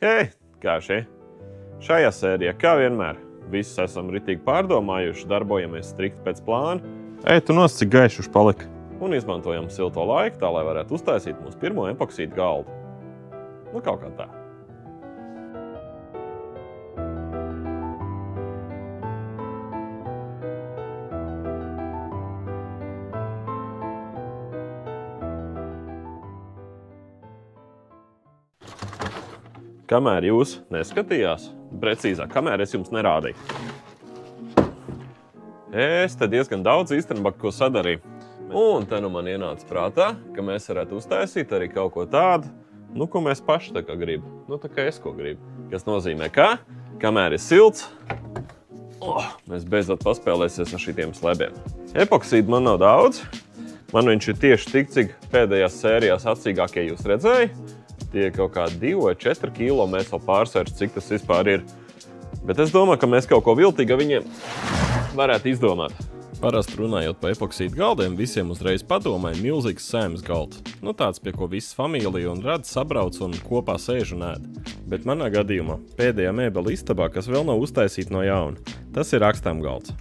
Hei, kā šī? Šajā sērijā, kā vienmēr, visus esam ritīgi pārdomājuši, darbojamies strikti pēc plāna. Ej, tu nos, cik gaišuši palika. Un izmantojam silto laiku tā, lai varētu uztaisīt mūsu pirmo epoksīdu galdu. Nu, kaut kā tā. Kamēr jūs neskatījās, precīzāk, kamēr es jums nerādīju. Es te diezgan daudz īstenībā, ko sadarīju. Un te nu man ienāca prātā, ka mēs varētu uztaisīt arī kaut ko tādu, nu, ko mēs paši tā kā gribam. Nu, tā kā es ko gribu. Kas nozīmē, ka, kamēr ir silts, mēs beidzot paspēlēsies ar šitiem slēbiem. Epoksīdu man nav daudz. Man viņš ir tieši tik, cik pēdējās sērijās acīgākie jūs redzēja. Tie kaut kā 2 vai 4 kilo mēs vēl pārsvērst, cik tas vispār ir. Bet es domāju, ka mēs kaut ko viltīgu viņiem varētu izdomāt. Parasti runājot par epoksīdu galdiem, visiem uzreiz padomāja milzīgs sēmas galds. Nu tāds, pie ko visas familija un radi sabrauc un kopā sēž un ēd. Bet manā gadījumā pēdējā mēbele istabā, kas vēl nav uztaisīta no jauna, tas ir rakstām galds.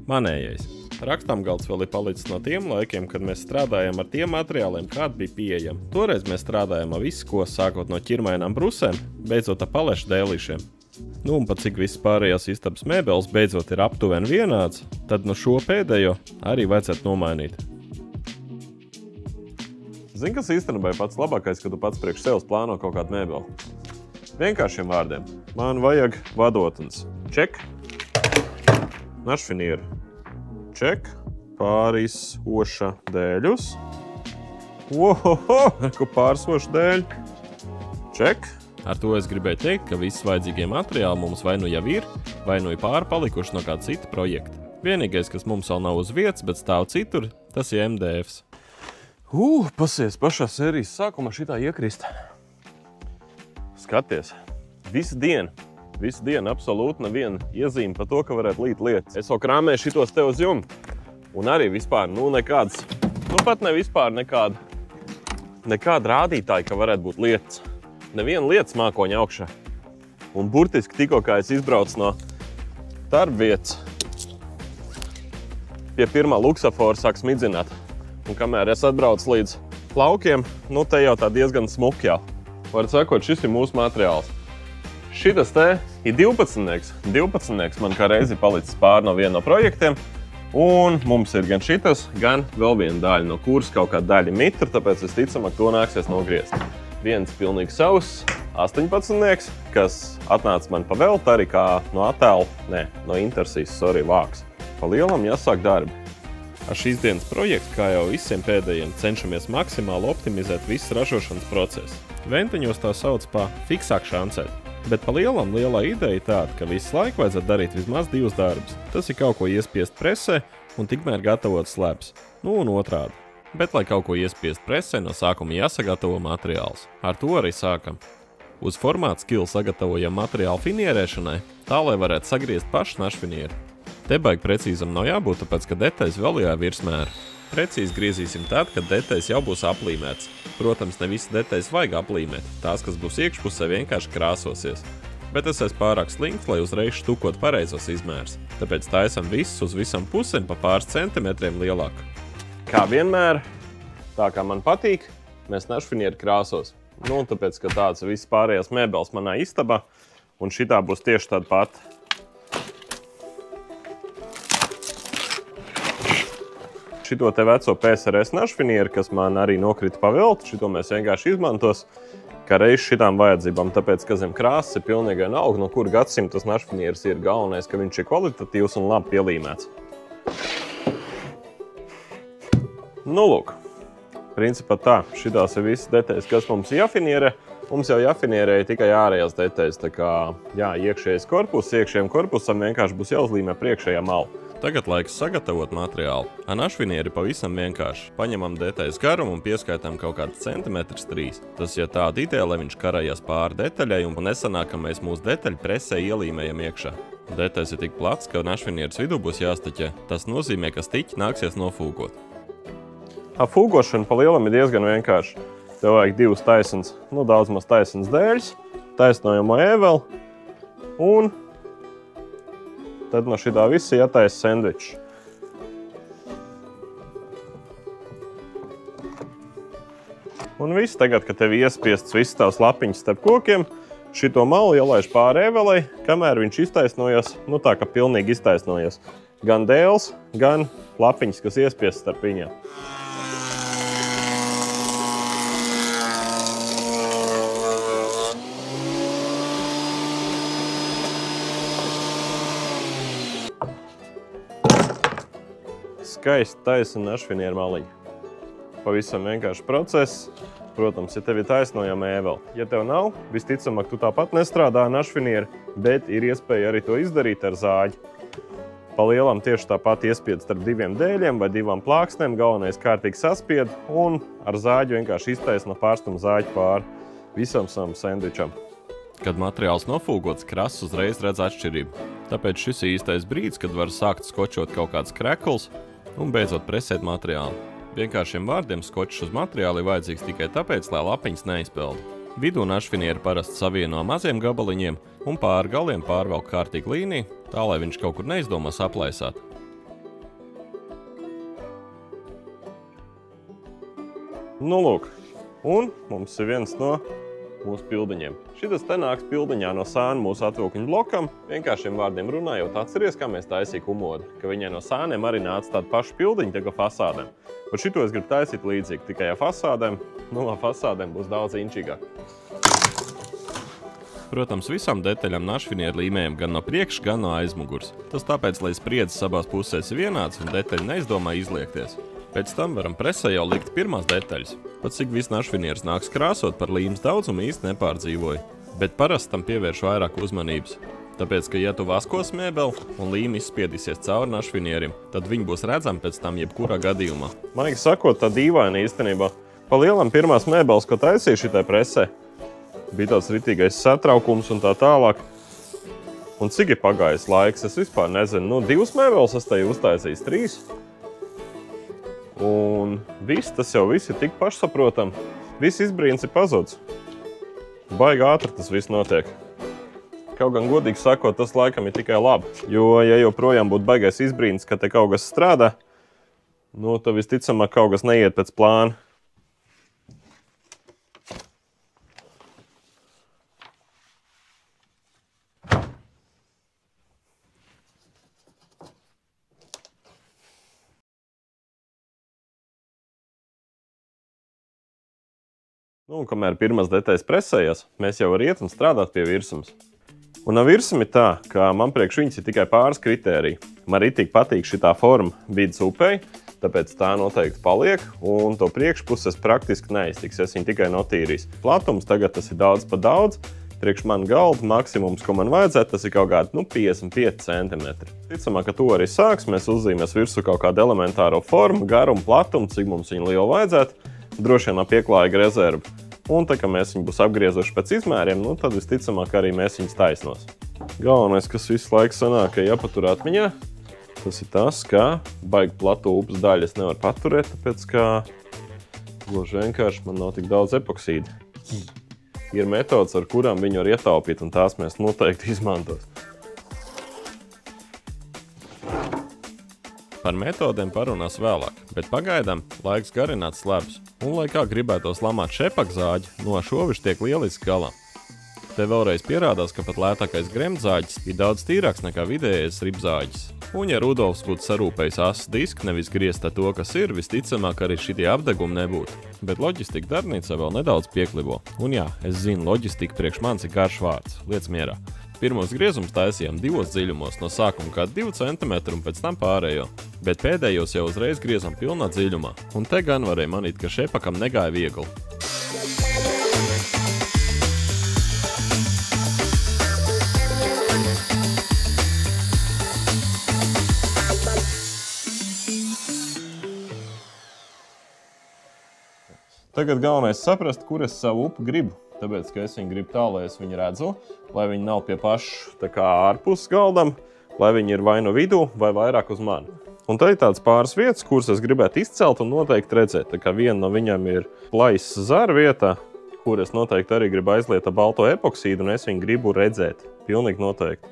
Manējais. Rakstām galds vēl ir palicis no tiem laikiem, kad mēs strādājam ar tiem materiāliem, kādi bija pieejami. Toreiz mēs strādājam ar visu, ko sākot no ķirmainām brusēm, beidzot ar palešu dēlīšiem. Nu un pat cik viss pārējās istabas mēbeles beidzot ir aptuveni vienāds, tad no šo pēdējo arī vajadzētu nomainīt. Zini, kas īstenībā ir pats labākais, kad tu pats priekš sevis plāno kaut kādu mēbeli? Vienkāršiem vārdiem. Man vajag vadotnes. Ček. Našfinieru. Ček, pārisoša dēļus. Ohoho, ko pārisoša dēļ. Ček. Ar to es gribēju teikt, ka visi vajadzīgie materiāli mums vai nu jau ir, vai nu ir pārpalikuši no kāda cita projekta. Vienīgais, kas mums vēl nav uz vietas, bet stāv citur, tas ir MDFs. Pasies pašā sērijas sākumā šitā iekrist. Skaties, visu dienu absolūti neviena iezīme par to, ka varētu līt lietas. Es vēl krāmēju šitos te uz jumta. Un arī vispār, nekāds, pat ne vispār nekāda rādītāja, ka varētu būt lietas. Neviena lietas mākoņa augšā. Un burtiski tikko, kā es izbraucu no darbvietas, pie pirmā luksafora sāk smidzināt. Un kamēr es atbraucu līdz laukiem, te jau tā diezgan smuki jau. Var sakot, šis ir mūsu materiāls. Šitas te ir 12. 12. man kā reizi palicis pāri no viena no projektiem. Un mums ir gan šitas, gan vēl viena daļa, no kuras kaut kāda daļa mitra, tāpēc visticamāk to nāksies nogriezt. Viens pilnīgi savs 18. kas atnāca man pa velti arī kā no attēla, no Intersīs, vāks. Pa lielam jāsāk darbi. Ar šīs dienas projektu, kā jau visiem pēdējiem, cenšamies maksimāli optimizēt visu ražošanas procesu. Ventiņos tā sauc pa fiksāk šancēt. Bet pa lielam lielā ideja tāda, ka visu laiku vajadzētu darīt vismaz 2 darbus. Tas ir kaut ko iespiest presē un tikmēr gatavot slēpes. Un otrādi. Bet, lai kaut ko iespiest presē, no sākuma jāsagatavo materiāls. Ar to arī sākam. Uz formāta skilu sagatavojam materiālu finierēšanai, tā, lai varētu sagriezt pašu našfinieru. Te baigi precīzam nav jābūt, tāpēc, ka detaļas vēl jāvirsmēra. Precīzi griezīsim tad, kad detaļas jau būs aplīmētas. Protams, ne visas detaļas vajag aplīmēt. Tās, kas būs iekšpusē, vienkārši krāsosies. Bet es esmu pārāk slinks, lai uzreiz štukot pareizos izmērus. Tāpēc taisam visus uz visam pusēm pa pāris centimetriem lielāku. Kā vienmēr, tā kā man patīk, mēs našfinieru krāsos. Tāpēc, ka tāds viss pārējās mēbeles manā istabā, un šitā būs tieši tāda pati. Šito te veco PSRS našfinieru, kas man arī nokrita pa velti, šito mēs vienkārši izmantos, kā reiz šitām vajadzībām, tāpēc, ka zem krāsas ir pilnīgi vienalga, no kura gadsimta tas našfinieris ir galvenais, ka viņš ir kvalitatīvs un labi pielīmēts. Lūk, principā tā, šitās ir visas detaļas, kas mums jāfinierē. Mums jau jāfinierēja tikai ārējās detaļas, tā kā, iekšējais korpus, iekšējiem korpusam vienkārši būs jāuzlīmē priekšējā mala. Tagad laiks sagatavot materiālu. Ar našfinieri pavisam vienkārši. Paņemam detaļas garumu un pieskaitām kaut kāds centimetrs 3. Tas ir tāda ideja, lai viņš karājas pāri detaļai un nesanāk, ka mēs mūsu detaļu presē ielīmējam iekšā. Detaļas ir tik plats, ka našfinieris vidū būs jāstaķē. Tas nozīmē, ka stiķi nāksies nofūgot. Fūgošana pa lielam ir diezgan vienkārši. Tev vajag 2 taisnas, daudz maz taisnas dēļas. taisnojamo ēveli, un tad no šitā visa jātaisa sendvičs. Un viss tagad, kad tev iespiests viss tavs lapiņas starp kokiem, šito malu ielaiž pāri ēvelei, kamēr viņš iztaisnojas, nu tā kā pilnīgi iztaisnojas. Gan dēls, gan lapiņas, kas iespiests starp viņiem. Skaisti taisa našfinieru maliņu. Pavisam vienkārši process. Protams, ja tev ir taisnojama ēvele. Ja tev nav, visticamāk, tu tāpat nestrādā ar našfinieru, bet ir iespēja arī to izdarīt ar zāģi. Pa lielam tieši tāpat iespied starp 2 dēļiem vai 2 plāksnēm, galvenais kārtīgi saspied un ar zāģi vienkārši iztaisno pārstumu zāģi pāri visam savam sendvičam. Kad materiāls nofūgots, krasts uzreiz redz atšķirību. Tāpēc šis ir īstais brīdis, kad var sākt skočot kaut kāds krekls un beidzot presēt materiālu. Vienkāršiem vārdiem skočs uz materiālu ir vajadzīgs tikai tāpēc, lai lapiņas neizpelda. Vidū našfinieri parasti savieno maziem gabaliņiem un pāri galiem pārvelk kārtīgu līniju, tā lai viņš kaut kur neizdomās aplaisāt. Nu lūk, un mums ir viens no mūsu pildiņiem. Šitas te nāks pildiņā no sāna mūsu atvilkņu blokam. Vienkāršiem vārdiem runājot, atceries, kā mēs taisīja kumodi, ka viņai no sāniem arī nāca tādu pašu pildiņu, tā kā fasādēm. Par šito es gribu taisīt līdzīgi, tikai ar fasādēm, no fasādēm būs daudz inčīgāk. Protams, visām detaļām našfinieru līmējam gan no priekš, gan no aizmugurs. Tas tāpēc, lai spriedzes abās pusēs ir vienāds un detaļi neizdomā izliekties. Pēc tam varam presē jau likt pirmās detaļas. Pat cik viss našfinieris nāks krāsot par līmes daudzumu īsti nepārdzīvoju. Bet parasti tam pievērš vairāk uzmanības. Tāpēc, ka ja tu vaskos mēbeli un līme izspiedīsies cauri našfinierim, tad viņi būs redzami pēc tam jebkurā gadījumā. Maigi sakot, tā dīvaini īstenībā. Pa lielam pirmās mēbeles, ko taisīju šitai presē, bija tāds ritīgais satraukums un tā tālāk. Un cik ir pagājis laiks, es vispār nezinu. 2 mēbeles es te uztaisījis, 3. Un tas jau viss ir tik pašsaprotam. Viss izbrīns ir pazudis. Baigi ātri tas viss notiek. Kaut gan godīgi sakot, tas laikam ir tikai labi. Jo, ja joprojām būtu baigais izbrīns, ka te kaut kas strādā, tad visticamāk kaut kas neiet pēc plāna. Un kamēr pirmās detaļas presējas, mēs jau varam iet un strādāt pie virsmas. Un ar virsmu ir tā, ka man priekš viņas ir tikai pāris kritēriji. Man ritīgi patīk šitā forma vidus upei, tāpēc tā noteikti paliek, un to priekšpuses praktiski neiztiks, es viņu tikai notīrīs. Platums tagad tas ir daudz pa daudz. Priekš man galda maksimums, ko man vajadzētu, tas ir kaut kādi 55 cm. Ticamāk, ka to arī sāks, mēs uzzīmēs virsū kaut kādu elementāro formu, garumu, platumu, cik mums viņu lielu vajadzētu. Droši vien pieklājīga rezerva. Un tā, ka mēs viņu būs apgriezuši pēc izmēriem, tad visticamāk arī mēs viņus taisnos. Galvenais, kas visu laiku sanāk, ka jāpatur atmiņā, tas ir tas, ka baigi platu upes daļu es nevaru paturēt, tāpēc ka gluži vienkārši man nav tik daudz epoksīda. Ir metodas, ar kurām viņu var ietaupīt, un tās mēs noteikti izmantos. Par metodēm parunās vēlāk, bet pagaidām laiks garināt slēpus. Un, lai kā gribētos lamāt šepakzāģi, no šovišs tiek lieliski galā. Te vēlreiz pierādās, ka pat lētākais gremzāģis ir daudz tīrāks nekā vidējais ribzāģis. Un, ja Rudolfs būtu sarūpējis asas disku, nevis griezt ar to, kas ir, visticamāk arī šitie apdegumi nebūtu. Bet loģistika darbnīca vēl nedaudz pieklibo. Un jā, es zinu, loģistika priekš manis ir garš vārds. Liec mierā. Pirmos griezums taisījām 2 dziļumos, no sākuma kā 2 cm un pēc tam pārējo. Bet pēdējos jau uzreiz griezam pilnā dziļumā. Un te gan varēja manīt, ka šepakam negāja viegli. Tagad galvenais saprast, kur es savu upi gribu. Tāpēc, ka es viņu gribu tā, lai es viņu redzu, lai viņi nav pie paša tā kā ārpus galdam, lai viņi ir vai no vidū, vai vairāk uz mani. Un tā ir tāds pāris vietas, kuras es gribētu izcelt un noteikti redzēt. Tā kā viena no viņām ir plaisa zara vietā, kur es noteikti arī gribu aizliet ar balto epoksīdu, un es viņu gribu redzēt. Pilnīgi noteikti.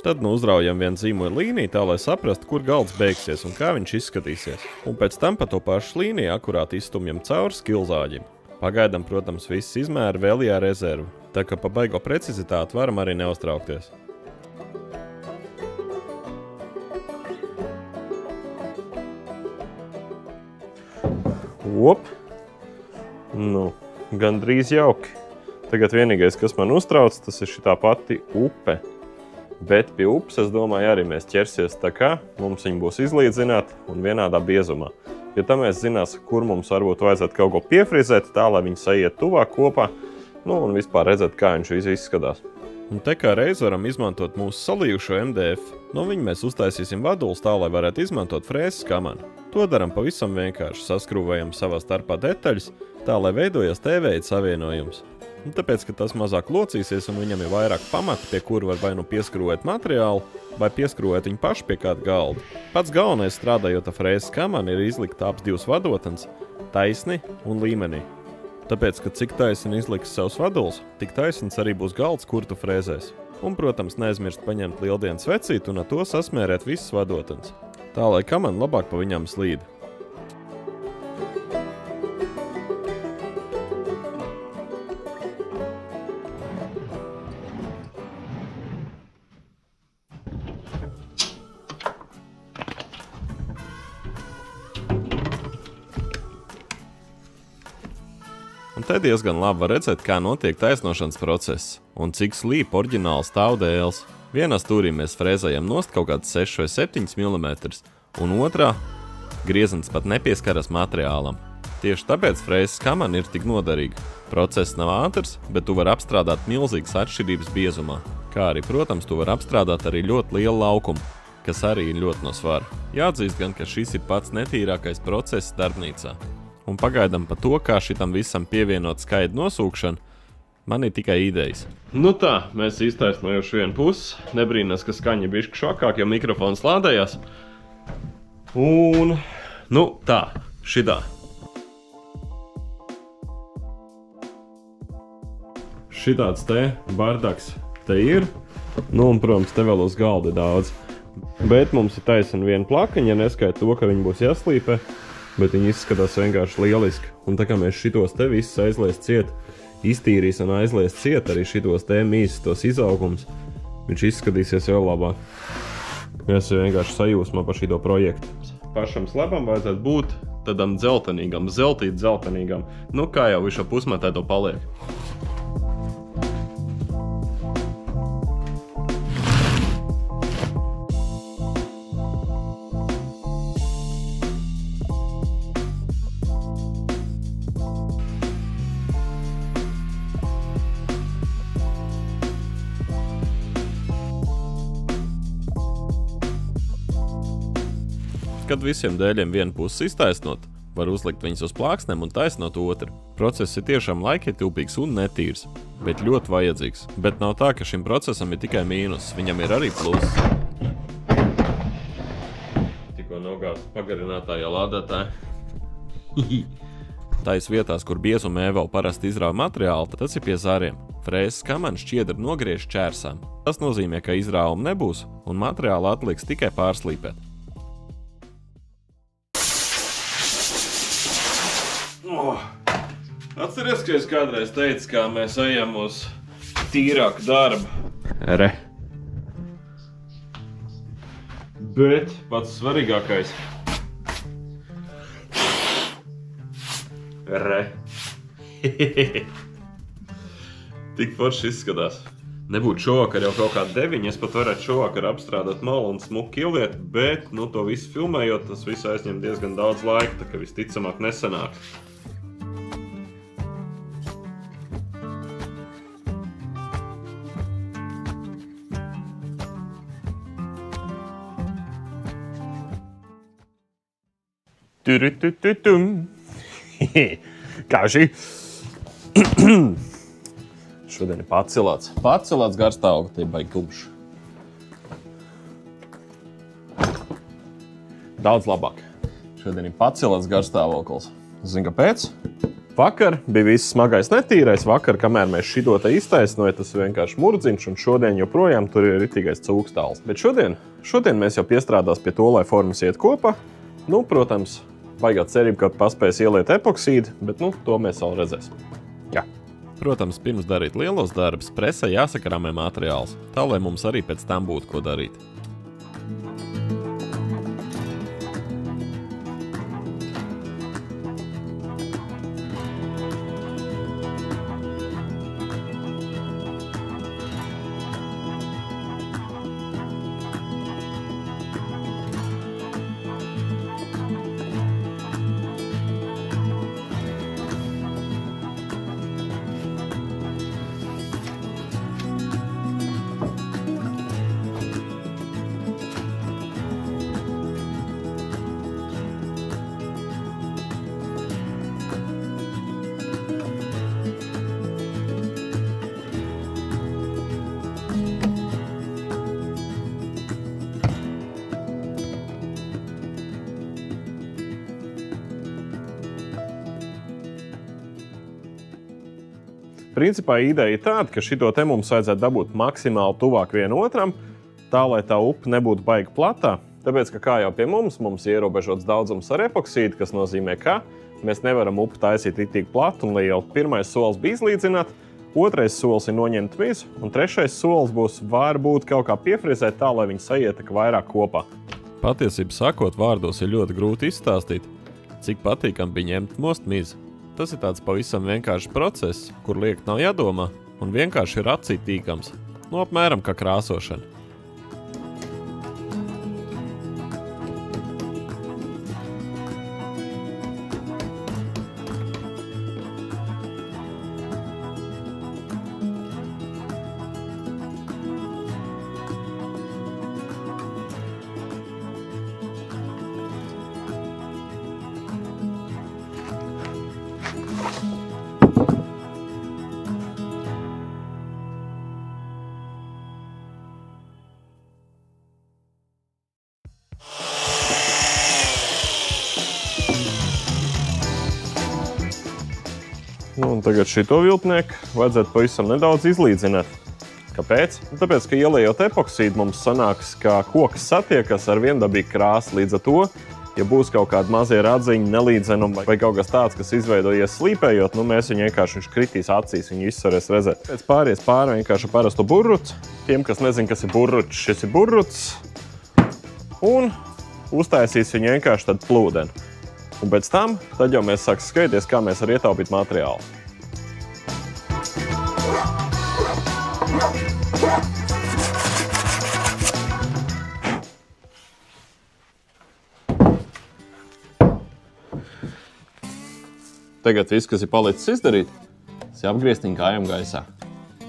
Tad nu uzraujam vienu zīmoļu līniju tā, lai saprastu, kur galds beigsies un kā viņš izskatīsies. Un pēc tam pa to pašu līniju akurāt izstumjam cauri skilzāģim. Pagaidām, protams, viss izmēra vēlijā rezervu, tā ka pa baigo precizitāti varam arī neuztraukties. Op! Nu, gandrīz jauki. Tagad vienīgais, kas man uztrauc, tas ir šitā pati upe. Bet pie upes, es domāju, arī mēs ķersies tā kā, mums viņi būs izlīdzināti un vienādā biezumā. Ja tā mēs zinās, kur mums varbūt vajadzētu kaut ko piefrizēt, tā, lai viņi saiet tuvāk kopā, nu un vispār redzēt, kā viņš izskatās. Un te kā reiz varam izmantot mūsu salījušo MDF. No viņa mēs uztaisīsim vadulus tā, lai varētu izmantot frēzes kamanu. To daram pavisam vienkārši, saskrūvējam savā starpā detaļas, tā, lai veidojas T-veida savienojums. Un tāpēc, ka tas mazāk locīsies un viņam ir vairāk pamata, pie kura var vai nu pieskrūvēt materiālu, vai pieskrūvēt viņu pašu pie kāda galda. Pats galvenais strādājot ar frēzes kamanu ir izlikt abas divas vadotnes taisni un līmenī. Tāpēc, ka cik taisni izliks savus vaduls, tik taisns arī būs galds, kur tu frēzēs. Un, protams, neaizmirst paņemt lieldienas vecīti un ar to sasmērēt visas vadotnes. Tā, lai kamana labāk pa viņām slīd. Un te diezgan labi var redzēt, kā notiek taisnošanas process un cik slīp oriģināli stāv dēls. Vienā stūrī mēs frēzējam nost kaut kāds 6 vai 7 mm, un otrā griezens pat nepieskaras materiālam. Tieši tāpēc frēzes kamana ir tik noderīga. Process nav ātrs, bet tu vari apstrādāt milzīgas atšķirības biezumā. Kā arī, protams, tu vari apstrādāt arī ļoti lielu laukumu, kas arī ir ļoti no svara. Jāatzīst gan, ka šis ir pats netīrākais process darbnīcā. Un pagaidām par to, kā šitam visam pievienot skaidru nosūkšanu, man ir tikai idejas. Nu tā, mēs iztaisnojuši vienu pusi. Nebrīnās, ka skaņa bišķi šokāk, jo mikrofons lādējās. Un, nu tā, šitā. Šitāds te bardaks te ir. Nu un, protams, te vēl uz galda daudz. Bet mums ir taisna viena plakaņa, ja neskaita to, ka viņi būs jāslīpē. Bet viņi izskatās vienkārši lieliski. Un tā kā mēs šitos te visus aizlies ciet, iztīrīs un aizlies ciet arī šitos te mīstos izaugums, viņš izskatīsies vēl labāk. Mēs jau vienkārši sajūsmā par šito projektu. Pašam slabam vajadzētu būt tādam dzeltenīgam, dzeltenīgam. Nu kā jau viņš ap pusmetē to paliek. Kad visiem dēļiem vienu pusi iztaisnot, var uzlikt viņus uz plāksnēm un taisnot otru. Process ir tiešām laikietilpīgs un netīrs, bet ļoti vajadzīgs. Bet nav tā, ka šim procesam ir tikai mīnus, viņam ir arī pluss. Tikko nogāzt pagarinātājā lādētāji. Tais vietās, kur biezumē vēl parasti izrauj materiālu, tad tas ir pie zariem. Frēzes kamana šķiedri nogriež čērsām. Tas nozīmē, ka izraujuma nebūs un materiālu atliks tikai pārslīpēt. Atceries, ka es kādreiz teicu, kā mēs ejam uz tīrāku darbu. Re. Bet pats svarīgākais. Re. Tik forši izskatās. Nebūtu šovakar jau kaut kāda 9, es pat varētu šovakar apstrādāt malu un smuku ieliet, bet, nu, to visu filmējot, tas visu aizņem diezgan daudz laika, tā ka visticamāk nesanāks. Kā šī? Šodien ir pacelāts. Pacelāts garstāvoklis, tie baigi tumšs. Daudz labāk. Šodien ir pacelāts garstāvoklis. Zini, kāpēc? Vakar bija viss smagais netīrais, vakar, kamēr mēs šito te iztaisnoja, tas vienkārši murdziņš, un šodien joprojām tur ir ritīgais cūkstāls. Bet šodien mēs jau piestrādās pie to, lai formas iet kopā. Nu, protams, baigā cerība, ka paspēs ieliet epoksīdu, bet to mēs vēl redzēsim. Jā. Protams, pirms darīt lielos darbus, presē jāsakrāmē materiāls, tā lai mums arī pēc tam būtu ko darīt. Principā ideja ir tāda, ka šito te mums vajadzētu dabūt maksimāli tuvāk vienotram, tā, lai tā upe nebūtu baigi platā. Tāpēc, ka kā jau pie mums ir ierobežots daudzums ar epoksīdu, kas nozīmē, ka mēs nevaram upi taisīt ritīgi platu un lielu. Pirmais solis bija izlīdzināt, otrais solis ir noņemt visu, un trešais solis būs varbūt kaut kā piefrizēt tā, lai viņi saietek vairāk kopā. Patiesību sakot, vārdos ir ļoti grūti izstāstīt, cik patīkam bija ņemt most mizi. Tas ir tāds pavisam vienkāršs process, kur liekt nav jādomā un vienkārši ir acī tīkams. Apmēram kā krāsošana. Un tagad šito viltnieku vajadzētu pavisam nedaudz izlīdzināt. Kāpēc? Tāpēc, ka ieliejot epoksīdu, mums sanāks, ka koks satiekas ar viendabīgu krāsu. Līdz ar to, ja būs kaut kādi mazie radziņi, nelīdzenumi vai kaut kas tāds, kas izveidojies slīpējot, mēs viņu vienkārši kritīs acīs, viņu visu varēs redzēt. Pēc pāries pāri vienkārši parastu burruts. Tiem, kas nezin, kas ir burruts, šis ir burruts. Un uztaisīs viņu vienkārši tad plūdeni. Un pēc tam, tad jau mēs sāksim skatīties, kā mēs varam ietaupīt materiālu. Tagad viss, kas ir palicis izdarīt, ir apgriezt viņu kājām gaisā.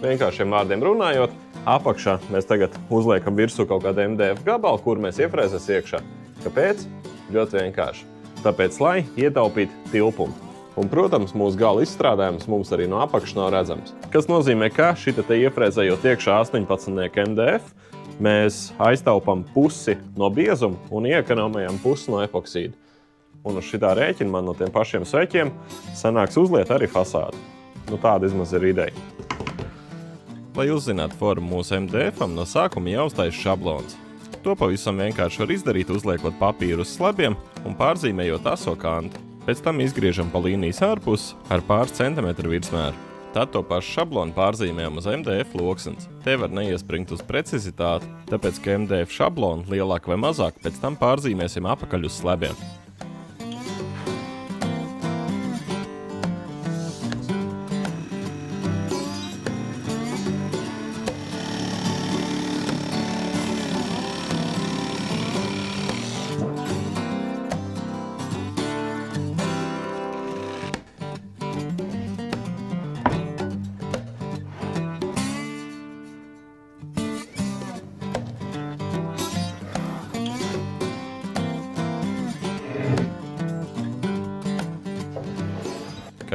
Vienkāršiem vārdiem runājot, apakšā mēs tagad uzliekam virsū kaut kādu MDF gabalu, kur mēs iefrēzēs iekšā. Kāpēc? Ļoti vienkārši. Tāpēc, lai ietaupītu tilpumu. Un, protams, mūsu gala izstrādājums mums arī no apakšas nav redzams. Kas nozīmē, ka šita te iefrēzējot iekšā 18 MDF, mēs aiztaupam pusi no biezuma un iekonomējam pusi no epoksīda. Un uz šitā rēķina man no tiem pašiem sveķiem sanāks uzliet arī fasādi. Tāda vismaz ir ideja. Lai uzzinātu formu mūsu MDF-am, no sākuma jāuztais šablons. To pavisam vienkārši var izdarīt, uzliekot papīru uz slabiem un pārzīmējot aso kantu. Pēc tam izgriežam pa līnijas ārpusi ar pāris centimetru virsmēru. Tad to pašu šablonu pārzīmējam uz MDF loksnes. Te var neiespringt uz precizitāti, tāpēc, ka MDF šablonu lielāk vai mazāk pēc tam pārzīmēsim apakaļ uz slabiem.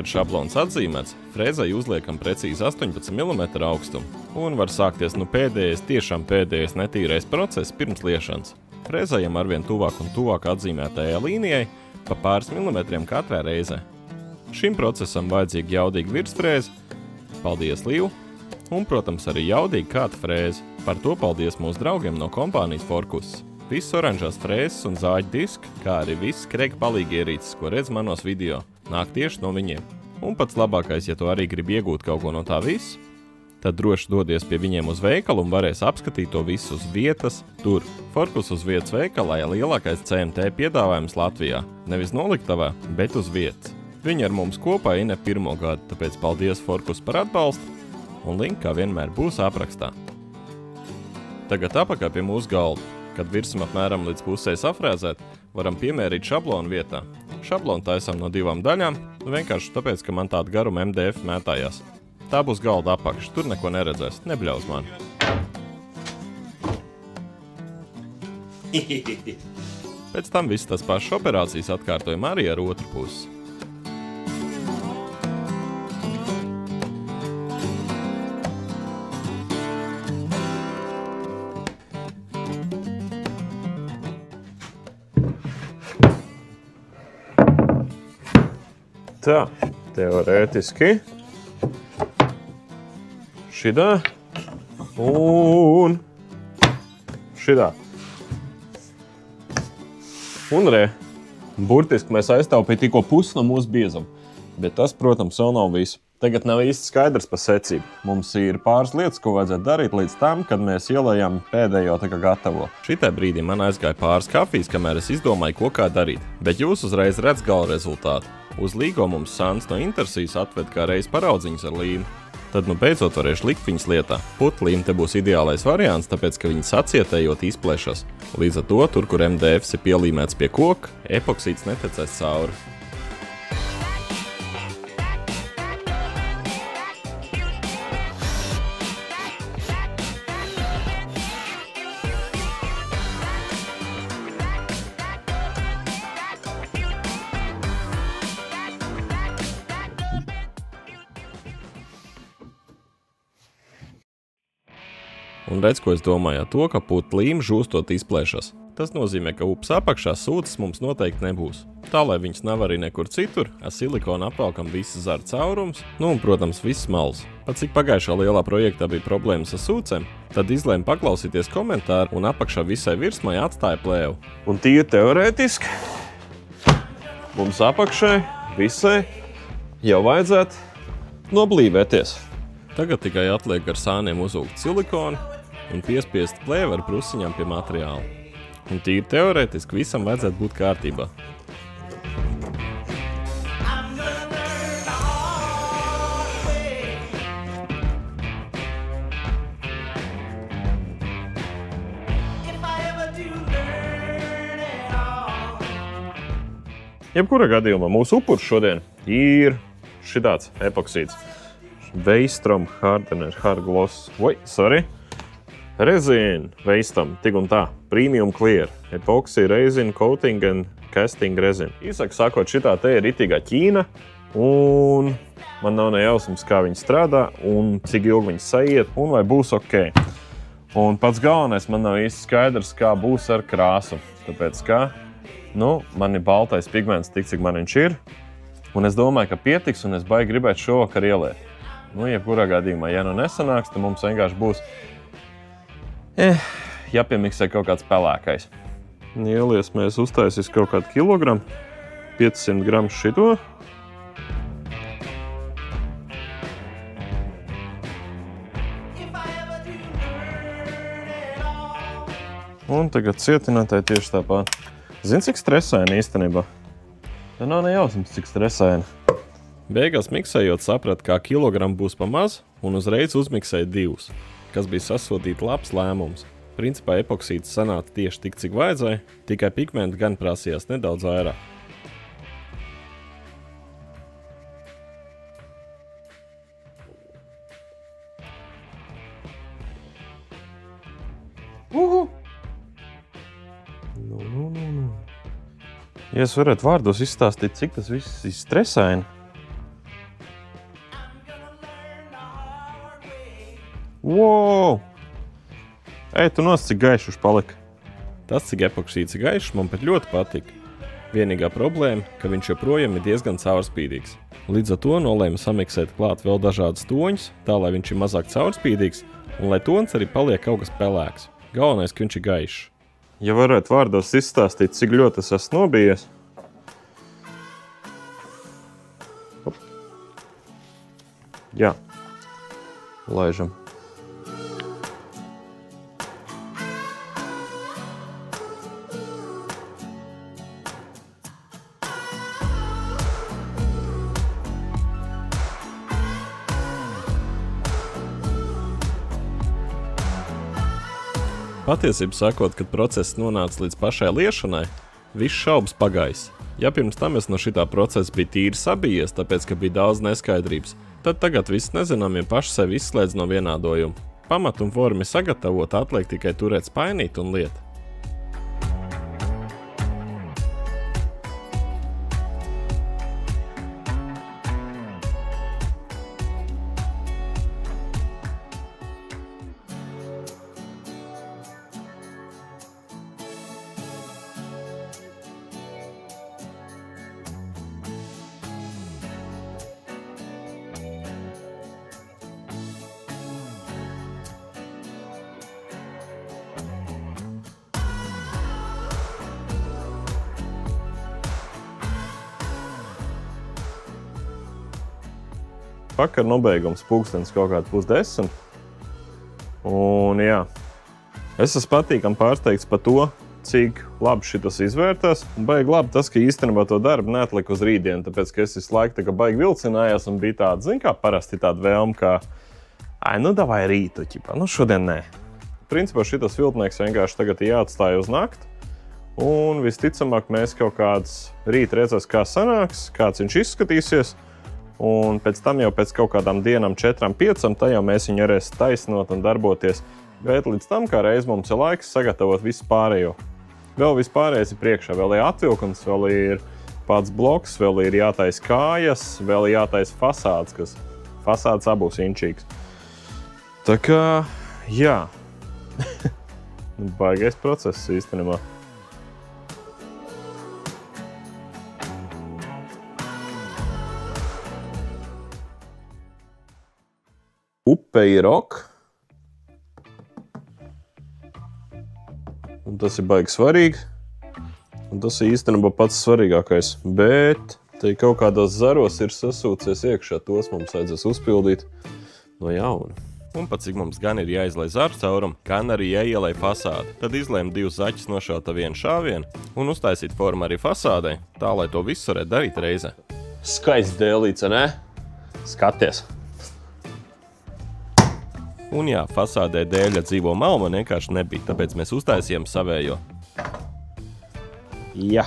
Kad šablons atzīmēts, frēzai uzliekam precīzi 18 mm augstumu un var sākties tiešām pēdējais netīrais process pirms liešanas. Frēzējam arvien tuvāk un tuvāk atzīmētajai līnijai pa pāris milimetriem katrā reizē. Šim procesam vajadzīga jaudīga virsfrēze, paldies Līvu, un, protams, arī jaudīga kāta frēze. Par to paldies mūsu draugiem no kompānijas Forkus. Viss oranžās frēzes un zāģu diski, kā arī viss krega palīgierīces, ko redz manos video, nāk tieši no viņiem. Un pats labākais, ja tu arī gribi iegūt kaut ko no tā visa, tad droši dodies pie viņiem uz veikalu un varēs apskatīt to visu uz vietas tur. Forkus uz vietas veikalā ir lielākais CMT piedāvājums Latvijā. Nevis noliktavā, bet uz vietas. Viņi ar mums kopā ir ne pirmo gadu, tāpēc paldies Forkus par atbalstu, un link kā vienmēr būs aprakstā. Tagad apakaļ pie mūsu galda. Kad virsam apmēram līdz pusē safrēzēt, varam piemērīt šablonu vietā. Šablonu taisam no 2 daļām, vienkārši tāpēc, ka man tāda garuma MDF mētājās. Tā būs galda apakša, tur neko neredzēs, nebļauz mani. Pēc tam viss tas pašas operācijas atkārtojam arī ar otru pusi. Tā, teorētiski šitā un šitā. Un burtiski mēs aiztaupīja tikko pusi no mūsu biezuma, bet tas, protams, vēl nav viss. Tagad nav īsti skaidrs par secību. Mums ir pāris lietas, ko vajadzētu darīt līdz tam, kad mēs ielējam pēdējo tā kā gatavo. Šitā brīdī man aizgāja pāris kafijas, kamēr es izdomāju, ko kā darīt, bet jūs uzreiz redz gala rezultātu. Uz Līgo mums Sants no Intersijas atved kā reiz paraudziņas ar līmu. Tad nu beidzot varēšu likt viņas lietā. Putlīme te būs ideālais variants, tāpēc, ka viņas sacietējot izplešas. Līdz ar to, tur, kur MDFs ir pielīmēts pie koka, epoksīds netecēs cauri. Un redz, ko es domāju, to, ka putlīme žūstot izplēšas. Tas nozīmē, ka upes apakšā sūces mums noteikti nebūs. Tā, lai viņas nav arī nekur citur, ar silikonu apvalkam visas zara caurums, nu un, protams, viss malas. Pat cik pagājušā lielā projektā bija problēmas ar sūcēm, tad izlēma paklausīties komentāru un apakšā visai virsmai atstāja plēvu. Un tīri teorētiski mums apakšai visai jau vajadzētu noblīvēties. Tagad tikai atliek ar sāniem uzvilkt silikonu un piespiest plēvi ar prusiņām pie materiāla. Un tīri teorētiski visam vajadzētu būt kārtībā. Jebkurā gadījumā mūsu upurs šodien ir šitāds epoksīds. Weistrom Hardener Hard Gloss. Resin Weistrom, tik un tā. Premium Clear. Epoxy Resin Coating and Casting Resin. Īsāk sakot, šitā te ir ritīgā Ķīna. Un man nav ne jausmas, kā viņi strādā un cik ilgi viņi saiet un vai būs ok. Un pats galvenais man nav īsti skaidrs, kā būs ar krāsu. Tāpēc, ka man ir baltais pigments tik, cik man viņš ir. Un es domāju, ka pietiks un es baigi gribētu šovakar ieliet. Jebkurā gadījumā, ja nesanāks, tad mums vienkārši būs jāpiemiksē kaut kāds pelēkais. Ielies mēs uztaisīs kaut kādu kilogramu, 500 gramus šito. Un tagad cietinātāji tieši tāpat. Zini, cik stresaini īstenībā? Tā nav nejausmas, cik stresaini. Beigās miksējot saprat, kā kilogramu būs pa maz un uzreiz uzmiksēja 2, kas bija sasodīt labs lēmums. Principā epoksīds sanāca tieši tik, cik vajadzēja, tikai pigmentu gan prasījās nedaudz vairāk. Ja es varētu vārdos izstāstīt, cik tas viss ir stresaini. Wow! Ej, tu nos, cik gaišs palika. Tas, cik epoksīds ir gaišs, man pat ļoti patika. Vienīgā problēma, ka viņš joprojām ir diezgan caurspīdīgs. Līdz ar to nolēma samiksēt klāt vēl dažādas toņus, tā lai viņš ir mazāk caurspīdīgs un lai tons arī paliek kaut kas pelēks. Galvenais, ka viņš ir gaišs. Ja varētu vārdos izstāstīt, cik ļoti es esmu nobijies. Jā, laižam. Patiesību sakot, kad process nonāca līdz pašai liešanai, viss šaubas pagājis. Ja pirms tam es no šitā procesa biju tīri sabijies, tāpēc, ka bija daudz neskaidrības, tad tagad viss nezināmie paši sevi izslēdz no vienādojuma. Pamat un formi sagatavot, atliek tikai turēt spainīt un liet. Vakar nobeigums pulkstenis kaut kāds 9:30. Un jā, es esmu patīkami pārsteigts par to, cik labi šitas izvērtās. Un baigi labi tas, ka īstenībā to darbu neatliku uz rītdienu, tāpēc, ka es visu laiku tā kā baigi vilcinājos un bija tāda, zin kā parasti tāda vēlme, kā nu davai rītu, ķipā, nu šodien nē. Principā šitas viltnieks vienkārši tagad ir jāatstāja uz nakti. Un visticamāk mēs kaut kāds rīt redzēs, kā sanāks, kāds viņš izskatīsies. Un pēc tam jau pēc kaut kādām dienām 4-5, tā jau mēs viņu varēsim taisnot un darboties. Bet līdz tam, kā reiz mums ir laiks sagatavot visu pārējo. Vēl viss pārējais ir priekšā, vēl ir atvilkums, vēl ir pats bloks, vēl ir jātais kājas, vēl ir jātais fasāds, kas fasāds abūs inčīgs. Tā kā, jā, baigais process īstenībā. Upe ir ok. Un tas ir baigi svarīgi. Un tas ir īstenībā pats svarīgākais. Bet te kaut kādos zaros ir sasūcies iekšā. Tos mums vajadzēs uzpildīt no jauna. Un pat cik mums gan ir jāizlai zaru caurumu, gan arī jāielai fasādi. Tad izlēma 2 zaķus nošaut ar vienu šāvienu un uztaisīt formu arī fasādei, tā lai to visu varētu darīt reizē. Skaists dēlīts, ne? Skaties! Un jā, fasādē dēļa dzīvo malma vienkārši nebija, tāpēc mēs uztaisījām savējo. Jā.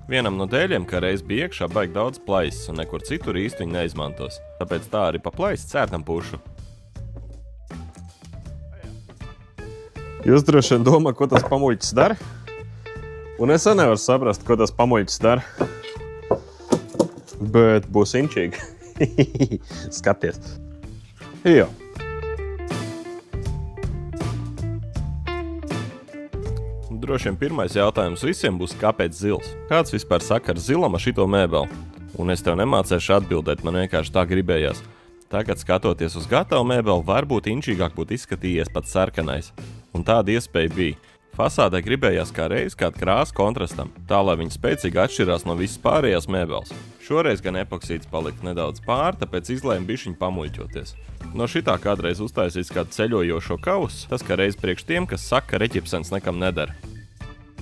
Vienam no dēļiem, kā reiz bija iekšā baigi daudz plaisas un nekur citur īsti viņi neizmantos. Tāpēc tā arī pa plaisu cērtam pušu. Jūs droši vien domā, ko tas pamuļķis dara? Un es nevaru saprast, ko tas pamuļķis dara. Bet būs inčīgi. Skaties. Jā. Droši vien pirmais jautājums visiem būs, kāpēc zils? Kāds vispār saka ar zilam ar šito mēbeli? Un es tev nemācēšu atbildēt, man vienkārši tā gribējās. Tagad, skatoties uz gatavu mēbeli, varbūt inčīgāk būtu izskatījies pat sarkanais. Un tāda iespēja bija. Fasādē gribējās kā reiz kādu krāsu kontrastam, tā lai viņi spēcīgi atšķirās no visas pārējās mēbeles. Šoreiz gan epoksīds palika nedaudz pāri, tāpēc izlēma bišķiņu pamuļķoties. No šitā kādreiz uztaisīts kādu ceļojošo kausu, tas kā reiz priekš tiem, kas saka, ka reķipsens nekam nedara.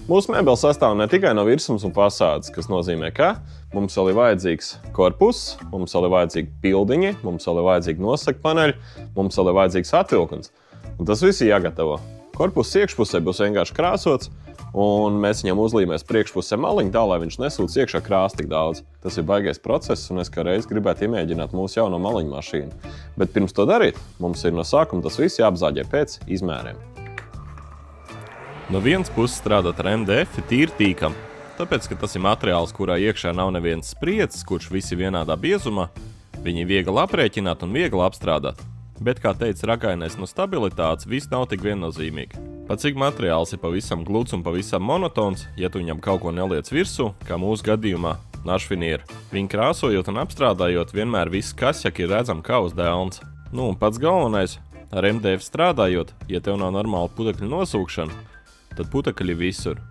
Mūsu mēbele sastāv ne tikai no virsmas un fasādes, kas nozīmē, ka mums vēl ir vajadzīgs korpus, mums vēl ir vajadzīgi pildiņi, mums vēl ir vajadzīgi nosegpaneļi, mums vēl ir vajadzīgs atvilkums. Un tas viss ir jāgatavo. Korpus iekšpusē būs vienkārši krāsots, un mēs viņam uzlīmēs priekšpusē maliņu tā, lai viņš nesūc iekšā krāsu tik daudz. Tas ir baigais process, un es kā reiz gribētu iemēģināt mūsu jauno maliņu mašīnu. Bet pirms to darīt, mums ir no sākuma tas viss jāapzāģē pēc izmēriem. No vienas puses strādāt ar MDF ir tīri tīkam, tāpēc, ka tas ir materiāls, kurā iekšā nav neviens spriedzes, kurš visi vienādā biezumā, viņi viegli aprēķināt un viegli apstrādāt. Bet, kā teica Ragainais, no stabilitātes viss nav tik viennozīmīgi. Pat cik materiāls ir pavisam gluds un pavisam monotons, ja tu viņam kaut ko neliec virsū, kā mūsu gadījumā našfinieri. Viņu krāsojot un apstrādājot, vienmēr viss kasjaki ir redzam kā uz dēlns. Nu un pats galvenais, ar MDF strādājot, ja tev nav normāla putekļu nosūkšana, tad putekļi visur.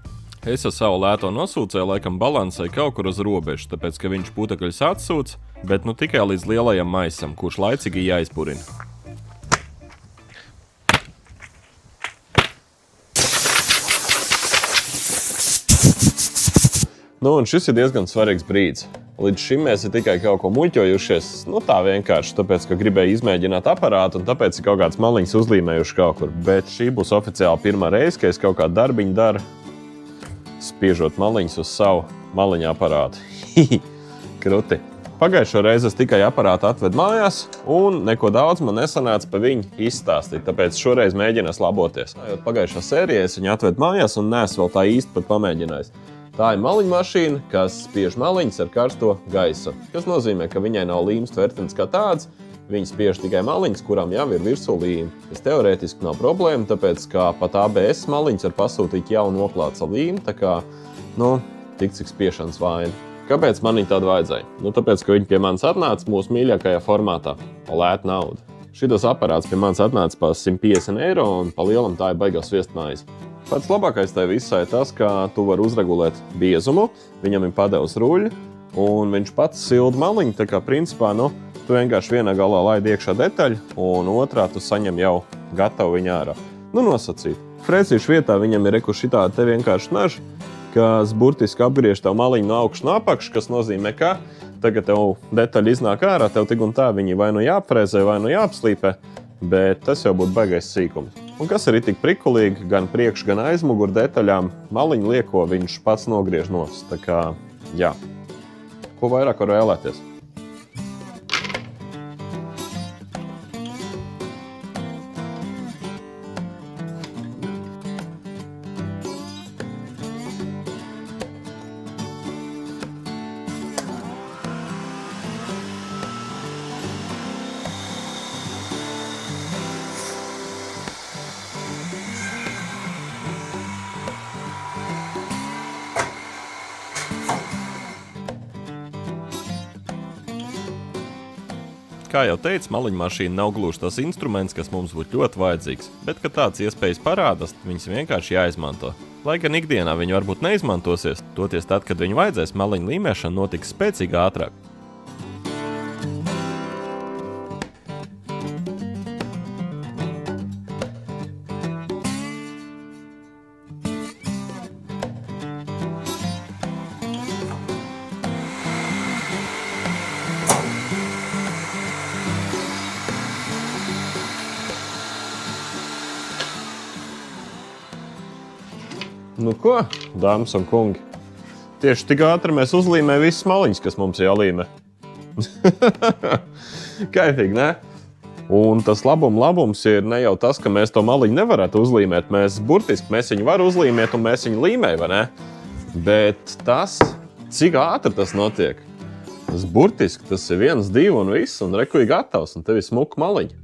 Es ar savu lēto nosūcēju laikam balansēju kaut kur uz robežu, tāpēc, ka viņš putekļus atsūc, bet nu tikai līdz lielajam maisam, kurš laicīgi jāizpurina. Nu, un šis ir diezgan svarīgs brīdis. Līdz šim mēs ir tikai kaut ko muļķojušies, nu tā vienkārši, tāpēc, ka gribēju izmēģināt aparātu un tāpēc ir kaut kāds maliņas uzlīmējuši kaut kur. Bet šī būs oficiāli pirmā reize, ka es kaut kādu darbiņu daru, spiežot maliņas uz savu maliņu aparātu. Kruti. Pagājušo reizi es tikai aparātu atvedu mājās un neko daudz man nesanāca pa viņu izstāstīt, tāpēc šoreiz mēģinās laboties. Pagājušā sērijā es viņu atvedu mājās un neesmu vēl tā īsti pat pamēģinājis. Tā ir maliņu mašīna, kas spiež maliņas ar karsto gaisu, kas nozīmē, ka viņai nav līmes tvertnes kā tāds, viņa spiež tikai maliņas, kurām jau ir virsū līme. Tas teorētiski nav problēma, tāpēc, ka pat ABS maliņas var pasūtīt jau noklāts ar līmi, tā kā, nu, tik cik spiešanas vaina. Kāpēc man viņa tādu vajadzēja? Nu, tāpēc, ka viņa pie manis atnāca mūsu mīļākajā formātā, lēta nauda. Šitas aparāts pie manis atnāca par 150 eiro un pa lielam tā ir baigās viestmājas. Pats labākais tai visai tas, ka tu vari uzregulēt biezumu, viņam ir padevs ruļi, un viņš pats silda maliņu, tā kā principā, nu, tu vienkārši vienā galā laidi iekšā detaļu, un otrā tu saņem jau gatavu viņu ārā. Nu, nosacīt. Frēcīšu vietā viņam ir reku šitādi te vienkārši naži, kas burtiski apgriež tev maliņu no augšu no apakšu, kas nozīmē, ka tagad tev detaļa iznāk ārā, tev tik un tā viņi vai nu jāapfrēzē, vai nu jāapslīpē, bet tas jau būtu baigais sīkums. Un kas ir tik prikulīgi, gan priekš, gan aizmugur detaļām, maliņu lieko viņš pats nogriež nost. Tā kā, jā. Ko vairāk var vēlēties? Kā jau teicu, maliņu mašīna nav gluži tas instruments, kas mums būtu ļoti vajadzīgs, bet, kad tāds iespējas parādās, viņas vienkārši jāizmanto. Lai gan ikdienā viņi varbūt neizmantosies, toties tad, kad viņi vajadzēs, maliņu līmēšana notiks spēcīgi ātrāk. Nu ko, dāmas un kungi, tieši tik ātri mēs uzlīmējam visas maliņas, kas mums jālīmē. Kaifīgi, ne? Un tas labums ir ne jau tas, ka mēs to maliņu nevarētu uzlīmēt. Mēs viņu var uzlīmēt un mēs viņu līmēj, vai ne? Bet tas, cik ātri tas notiek, tas burtiski, tas ir 1, 2 un viss, un reku ir gatavs, un tev ir smuka maliņa.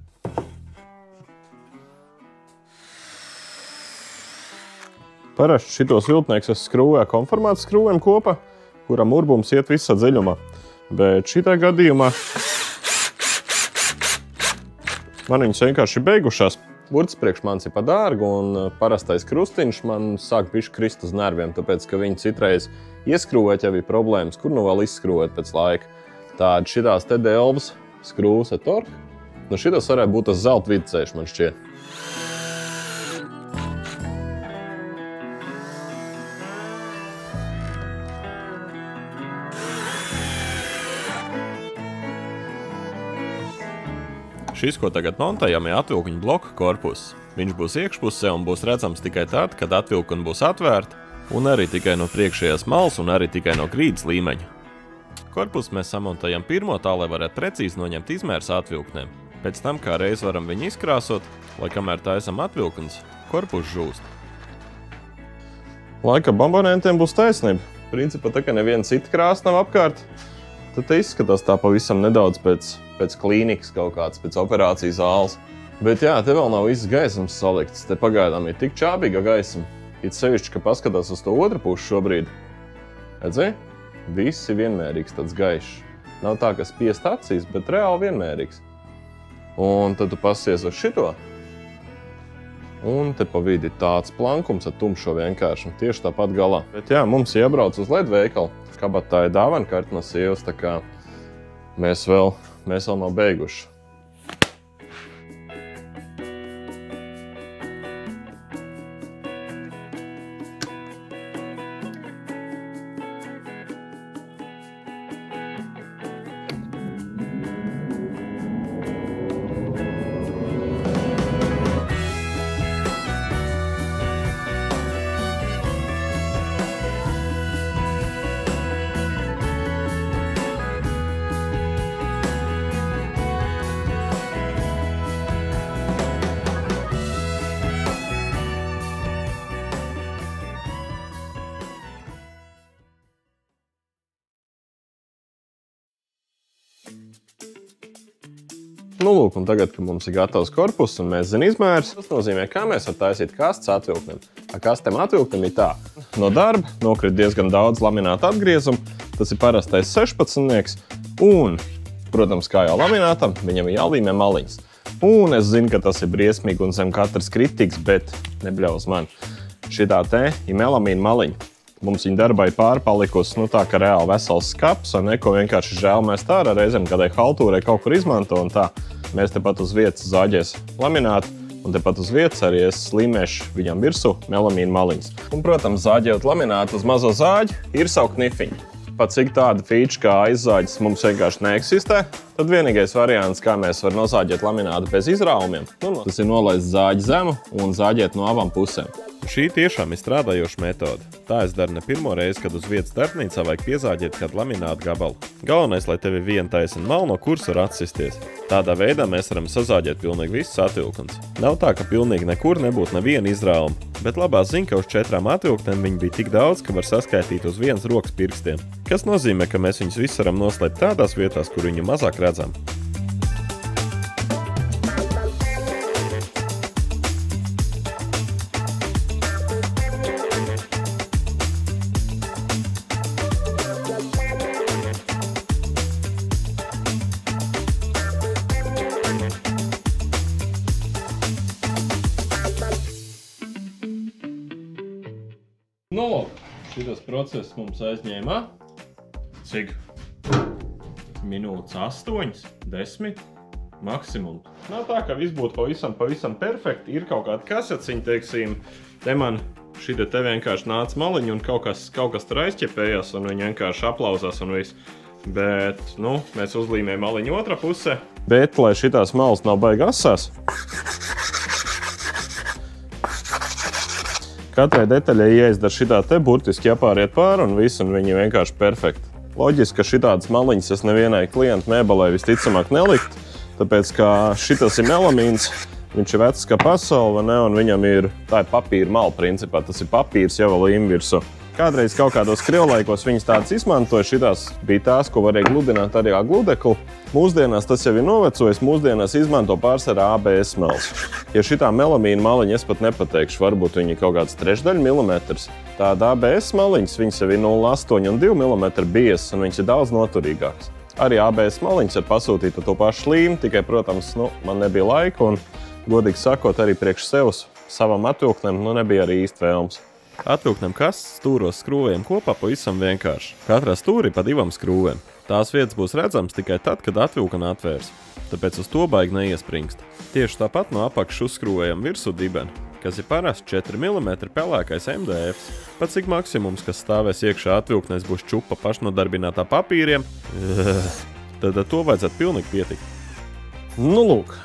Parasti šitos viltnieks es skrūvēju konformātu skrūvēm kopā, kuram urbums iet visā dziļumā. Bet šitā gadījumā man viņas vienkārši ir beigušās. Burts priekš manis ir pa dārgu un parastais krustiņš man sāk bišķi krist uz nerviem, tāpēc, ka viņi citreiz ieskrūvēt jau ir problēmas, kur nu vēl izskrūvēt pēc laika. Tāda šitās te delvas skrūvas ar torku. Nu šitas varētu būt tas zelta vidceļš, man šķiet. Šis, ko tagad montējam, ir atvilkņu bloka korpus. Viņš būs iekšpusē un būs redzams tikai tad, kad atvilkņi būs atvērti, un arī tikai no priekšējās malas un arī tikai no grīdas līmeņa. Korpusu mēs samontējam pirmo tā, lai varētu precīzi noņemt izmērs atvilknēm. Pēc tam, kā reiz varam viņu izkrāsot, lai kamēr taisam atvilknes, korpus žūst. Laika abonentiem būs taisnība. Principā tā, ka neviena cita krāsa nav apkārt, tad te izskatās tā pavisam nedaudz pēc klīnikas kaut kāds, pēc operācijas zāles. Bet jā, te vēl nav viss gaismas salikts. Te pagaidām ir tik čābīga gaisma. It sevišķi, ka paskatās uz to otru pušu šobrīd. Redzi? Viss ir vienmērīgs tāds gaišs. Nav tā, ka spiest acīs, bet reāli vienmērīgs. Un tad tu pasies uz šito. Un te pa vidi tāds plankums ar tumšo vienkārši. Tieši tāpat galā. Bet jā, mums iebrauc uz LED veikalu. Kabatā ir dāvana karta no sievas, tā kā mēs vēl nav beiguši. Nu, lūk, un tagad, kad mums ir gatavs korpus un mēs zinām izmērs, tas nozīmē, kā mēs varam taisīt kastes atvilknim. Kastem atvilknim ir tā. No darba nokrit diezgan daudz lamināta atgriezumu, tas ir parastais 16-nieks, un, protams, kā jau laminātam, viņam ir jālīmē maliņas. Un es zinu, ka tas ir briesmīgi un zem katras kritikas, bet nebļaus man. Šitā te ir melamīna maliņa. Mums viņa darbā ir pārpalikusi, tā kā reāli vesels skaps, un neko vienkārši žēl mēs tā ar reizēm kādai haltūrai kaut kur izmanto, un tā. Mēs tepat uz vietas zāģēs laminātu, un tepat uz vietas arī es līmēšu viņam virsū melamīna maliņas. Un, protams, zāģējot laminātu uz mazo zāģi ir savu knifiņu. Pat cik tāda feature kā aizzāģis mums vienkārši neeksistē, tad vienīgais variants, kā mēs varam nozāģēt laminātu bez izraumiem, tas ir nolaist zāģi zemu un zāģēt no abām pusēm. Šī tiešām ir strādājoša metode. Tā es daru ne pirmo reizi, kad uz vietas darbnīcā vajag piezāģēt kādu laminātu gabalu. Galvenais, lai tev ir viena taisna mala, no kuras var atsisties. Tādā veidā mēs varam sazāģēt pilnīgi visus atvilknes. Nav tā, ka pilnīgi nekur nebūtu neviena izrauma, bet labās zina, ka uz 4 atvilktēm viņi bija tik daudz, ka var saskaitīt uz vienas rokas pirkstiem. Kas nozīmē, ka mēs viņus visus varam noslēpt tādās vietās, kur viņu mazāk redzam. Nu, lūk, šitas process mums aizņēma cik? Minūtes 8, 10 maksimums. Nav tā, ka viss būtu pavisam perfekti. Ir kaut kāda kasaciņa, teiksim, te man šita te vienkārši nāca maliņa un kaut kas tur aizķepējās un viņi vienkārši aplauzās un viss. Bet, mēs uzlīmējam maliņu otrā pusē. Bet, lai šitās malas nav baigi asās, katrai detaļai jāizdara šitā te burtiski jāpāriet pāri un viss, un viņi vienkārši perfekti. Loģiski, ka šitādas maliņas es nevienai klientu mēbelē visticamāk nelikt, tāpēc, ka šitas ir melamīns, viņš ir vecs kā pasaule, un viņam ir, tā ir papīra mala principā, tas ir papīrs jau vēl īmvirsu. Kādreiz kaut kādos krievlaikos viņas tādas izmantoja, šitās bija tās, ko varēja gludināt arī ar gludekli. Mūsdienās tas jau ir novecojis, mūsdienās izmanto pārsvarā ABS malas. Ja šitā melamīna maliņa, es pat nepateikšu, varbūt viņa kaut kāds 1/3 milimetrs. Tāda ABS maliņas, viņas jau ir 0,8 un 2 mm biezas, un viņas ir daudz noturīgākas. Arī ABS maliņas var pasūtīt ar to pašu līmu, tikai, protams, man nebija laika, un, godīgi sakot, arī priekš sevs savam atvilknem, nebija arī īsti vēlms. Atvilknēm kastes stūros skrūvējam kopā pavisam vienkārši. Katrā stūrī pa 2 skrūvēm. Tās vietas būs redzams tikai tad, kad atvilkana atvērs, tāpēc uz to baigi neiespringst. Tieši tāpat no apakšas uzskrūvējam virsū dibeni, kas ir parasti 4 mm pelēkais MDF. Pat cik maksimums, kas stāvēs iekšā atvilknēs, būs čupa pašnodarbinātā papīriem, tad ar to vajadzētu pilnīgi pietikt. Nu, lūk,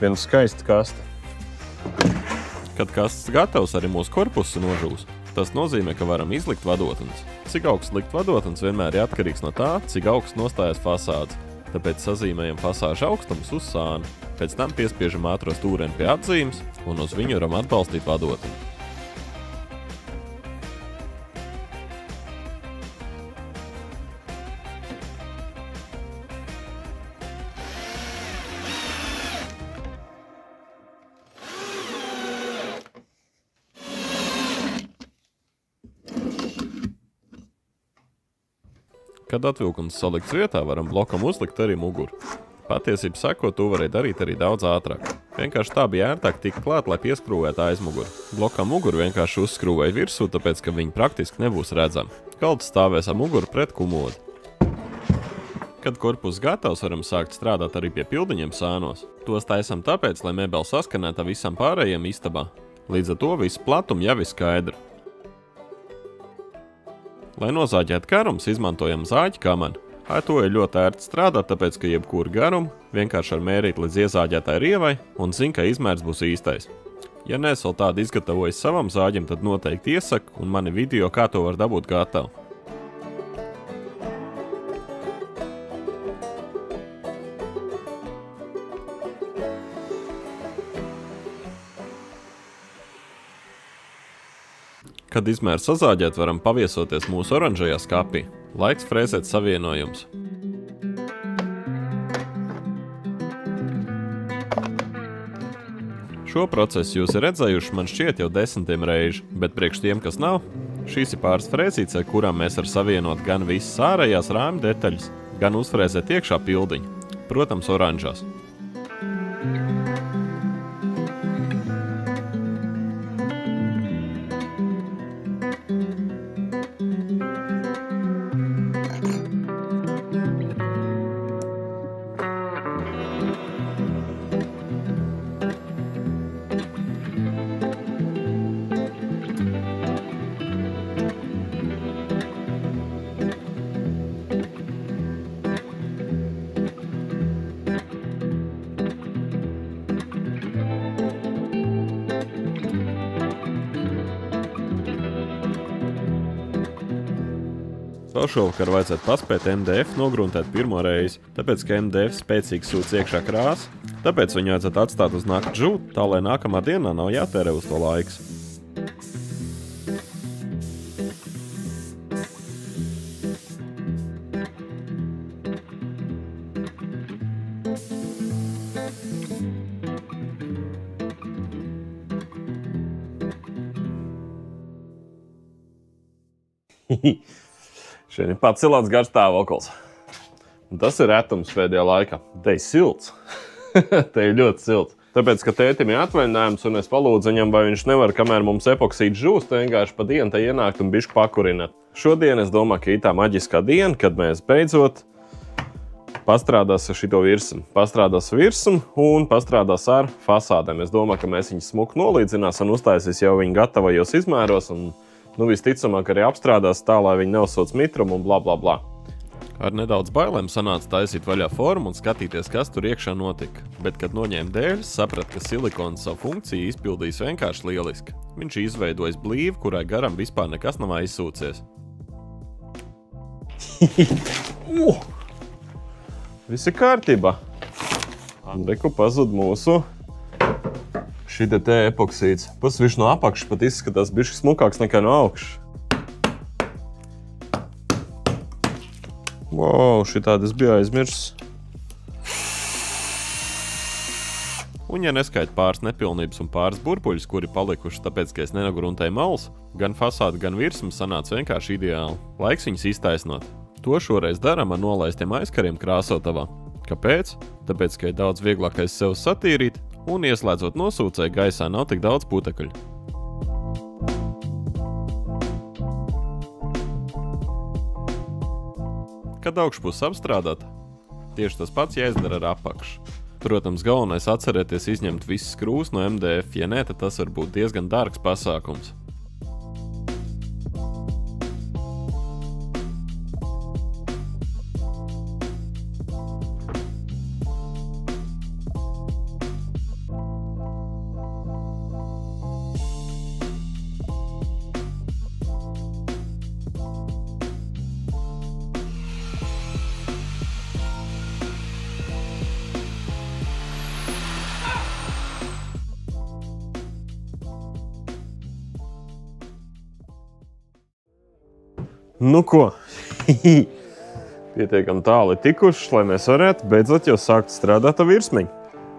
viena skaista kaste. Kad kastes gatavs, arī mūsu korpusu nožūs. Tas nozīmē, ka varam izlikt vadotnes. Cik augsts likt vadotnes vienmēr ir atkarīgs no tā, cik augsts nostājas fasādes. Tāpēc sazīmējam fasāžu augstumus uz sāni. Pēc tam piespiežam ātro stūreni pie atzīmes un uz viņu varam atbalstīt vadotni. Kad atvilkums salikts vietā, varam blokam uzlikt arī muguru. Patiesību sakot, to varēja darīt arī daudz ātrāk. Vienkārši tā bija ērtāk tikt klāt, lai pieskrūvētu aizmuguru. Blokam muguru vienkārši uzskrūvēja virsū, tāpēc, ka viņi praktiski nebūs redzami. Galds stāvēs ar muguru pret kumodi. Kad korpus gatavs, varam sākt strādāt arī pie pildiņiem sānos. Tos taisam tāpēc, lai mēbeli saskanētu ar visam pārējiem istabā. Līdz ar to visu platumu jau ir skaidra. Lai nozāģētu garums, izmantojam zāģi kamanu. Ar to ir ļoti ērti strādāt, tāpēc, ka jebkuru garumu vienkārši ar mērīt līdz iezāģētai rievai un zin, ka izmērs būs īstais. Ja neesat vēl tādu izgatavojis savam zāģim, tad noteikti iesaku un mani video, kā to var dabūt gatavu. Kad izmēru sazāģēt, varam paviesoties mūsu oranžajā skapī. Laiks frēzēt savienojums. Šo procesu jūs redzējuši, man šķiet, jau 10 reižu, bet priekš tiem, kas nav, šīs ir pāris frēzītes, ar kurām mēs var savienot gan visas ārējās rāmju detaļas, gan uzfrēzēt iekšā pildiņu, protams, oranžās. Vēl šovakar vajadzētu paspēt MDF nogruntēt pirmo reizi, tāpēc, ka MDF spēcīgi sūc iekšā krāsu, tāpēc viņu vajadzētu atstāt uz nakti žūt, tā lai nākamā dienā nav jātērē uz to laiks. Šeit ir pacelāts garš stāvoklis. Un tas ir retums pēdējā laikā. Te ir silts. Te ir ļoti silts. Tāpēc, ka tētim ir atvaļinājums un es palūdzu viņam, vai viņš nevar, kamēr mums epoksīds žūst, vienkārši pa dienu te ienākt un bišķi pakurināt. Šodien es domāju, ka ir tā maģiskā diena, kad mēs beidzot pastrādās ar šito virsmu. Pastrādās virsmu un pastrādās ar fasādēm. Es domāju, ka mēs viņus smuku nolīdzinās un uztaisīs jau viņu gatavajos izmēros un visticamāk arī apstrādās tā, lai viņi neuzsauc mitrumu un bla bla bla. Ar nedaudz bailēm sanāca taisīt vaļā formu un skatīties, kas tur iekšā notika. Bet, kad noņēma dēļus, saprat, ka silikons savu funkciju izpildījis vienkārši lieliski. Viņš izveidojis blīvu, kurai garam vispār nekas nav aizsūcies. Viss ir kārtībā. Reku pazud mūsu šite te epoksīds. Viņš no apakšas pat izskatās bišķi smukāks nekā no augšas. Wow, šitādi es biju aizmirsis. Un ja neskait pāris nepilnības un pāris burbuļus, kuri palikuši tāpēc, ka es nenogruntēju malas, gan fasādi, gan virsmu sanāca vienkārši ideāli. Laiks viņus iztaisnot. To šoreiz daram ar nolaistiem aizkariem krāsotavā. Kāpēc? Tāpēc, ka ir daudz vieglākais sev satīrīt, un ieslēdzot nosūcēju gaisā nav tik daudz putekļu. Kad augšpus apstrādāt, tieši tas pats jāizdara ar apakšu. Protams, galvenais atcerēties izņemt visas skrūves no MDF, ja ne, tad tas var būt diezgan dārgs pasākums. Nu ko, pietiekam tāli tikuši, lai mēs varētu beidzot jau sākt strādāt ar virsmiņu.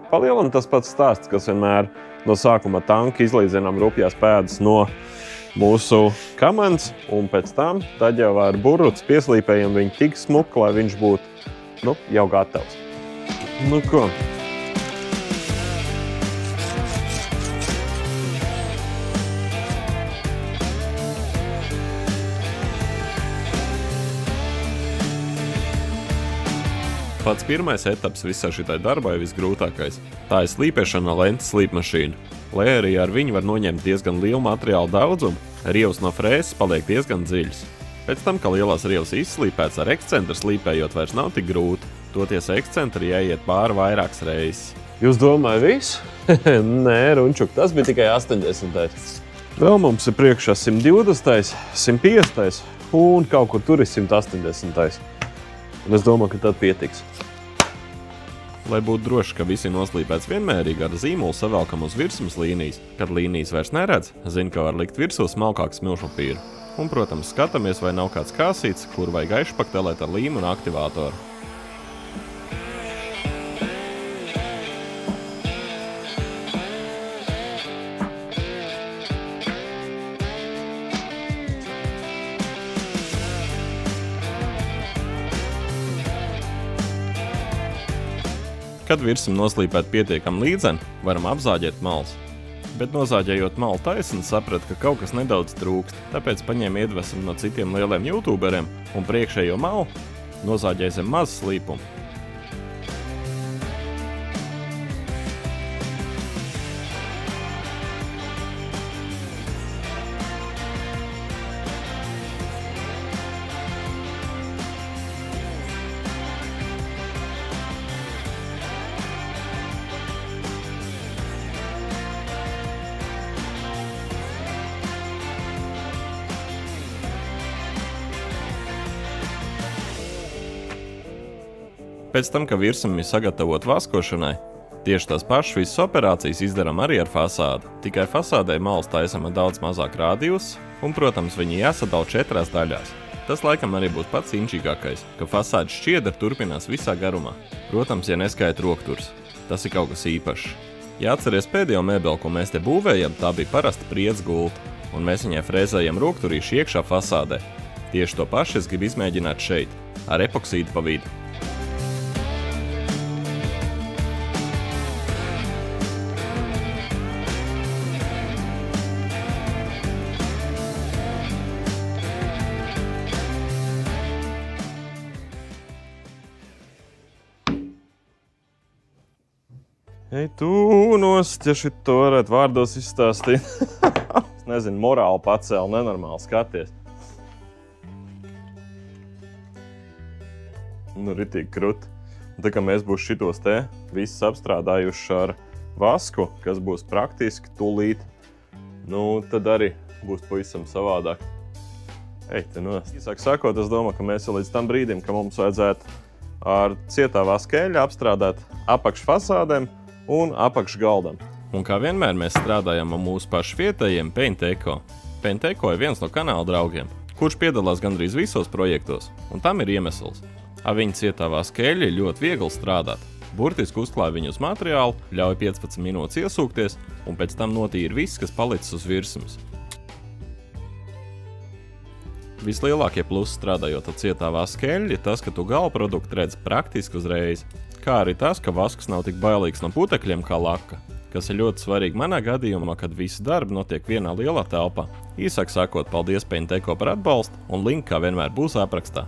Palielam tas pats stāsts, kas vienmēr no sākuma tanka izlīdzinām rupjās pēdas no mūsu kamens, un pēc tam tad jau ar burruts pieslīpējam viņu tik smuku, lai viņš būtu jau gatavs. Nu ko? Pats pirmais etaps visā šitai darbā ir visgrūtākais. Tā ir slīpēšana ar lentes slīpmašīnu. Lai arī ar viņu var noņemt diezgan lielu materiālu daudzumu, rievas no frēzes paliek diezgan dziļas. Pēc tam, ka lielās rievas izslīpēts ar ekscentru slīpējot, vairs nav tik grūti. Toties ekscentri jāiet pāri vairākas reizes. Jūs domājat visu? Nē, runčuk, tas bija tikai 80. Vēl mums ir priekšā 120, 150 un kaut kur tur ir 180. Un es domāju, ka tad pietiks. Lai būtu droši, ka visi noslīpēts vienmērīgi, ar zīmolu savelkam uz virsmas līnijas. Kad līnijas vairs neredz, zina, ka var likt virsū smalkāku smilšpapīru. Un, protams, skatāmies, vai nav kāds kāsīts, kur vajag aizšpaktelēt ar līmu un aktivātoru. Kad virsam noslīpēt pietiekam līdzeni, varam apzāģēt malas. Bet nozāģējot malu taisni, saprat, ka kaut kas nedaudz trūkst, tāpēc paņēma iedvesmu no citiem lieliem youtuberiem un priekšējo malu nozāģēja zem maza slīpuma. Pēc tam, ka virsam ir sagatavot vaskošanai, tieši tās pašas visas operācijas izdaram arī ar fasādi. Tikai fasādē malas taisam ar daudz mazāk rādījus, un, protams, viņi jāsadala 4 daļās. Tas laikam arī būs pats inčīgākais, ka fasādes šķiedra turpinās visā garumā. Protams, ja neskaita rokturs. Tas ir kaut kas īpašs. Jāatceries pēdējo mēbeli, ko mēs te būvējam, tā bija parasta priedz gulta, un mēs viņai frēzējam rokturīšu iekšā fasādē. Tieši to pašu es gribu izmēģināt šeit, ar epoksīdu pa vidu. Ej, tu nost, ja šito varētu vārdos izstāstīt. Es nezinu, morāli pacēli, nenormāli skaties. Nu, ritīgi kruti. Un tā kā mēs būs šitos te visus apstrādājuši ar vasku, kas būs praktiski tūlīt, nu, tad arī būs pavisam savādāk. Ej, te nost. Īsāk sakot, es domāju, ka mēs jau līdz tam brīdim, ka mums vajadzētu ar cietā vaskēļa apstrādāt apakšfasādēm un apakšgaldam. Un kā vienmēr mēs strādājam ar mūsu pašu vietējiem Paint Eco. Paint Eco ir viens no kanāla draugiem, kurš piedalās gandrīz visos projektos, un tam ir iemesls. Ar viņu cietā vaskēļa ir ļoti viegli strādāt. Burtiski uzklāj viņu uz materiālu, ļauj 15 minūtes iesūkties, un pēc tam notīra viss, kas palicis uz virsmas. Vislielākie plusi strādājot ar cietā vaskēļa ir tas, ka tu gala produktu redz praktiski uzreiz. Kā arī tas, ka vasks nav tik bailīgs no putekļiem kā laka, kas ir ļoti svarīgi manā gadījumā, kad visi darbi notiek vienā lielā telpā. Īsāk sakot, paldies Paint Eco par atbalstu, un link kā vienmēr būs aprakstā.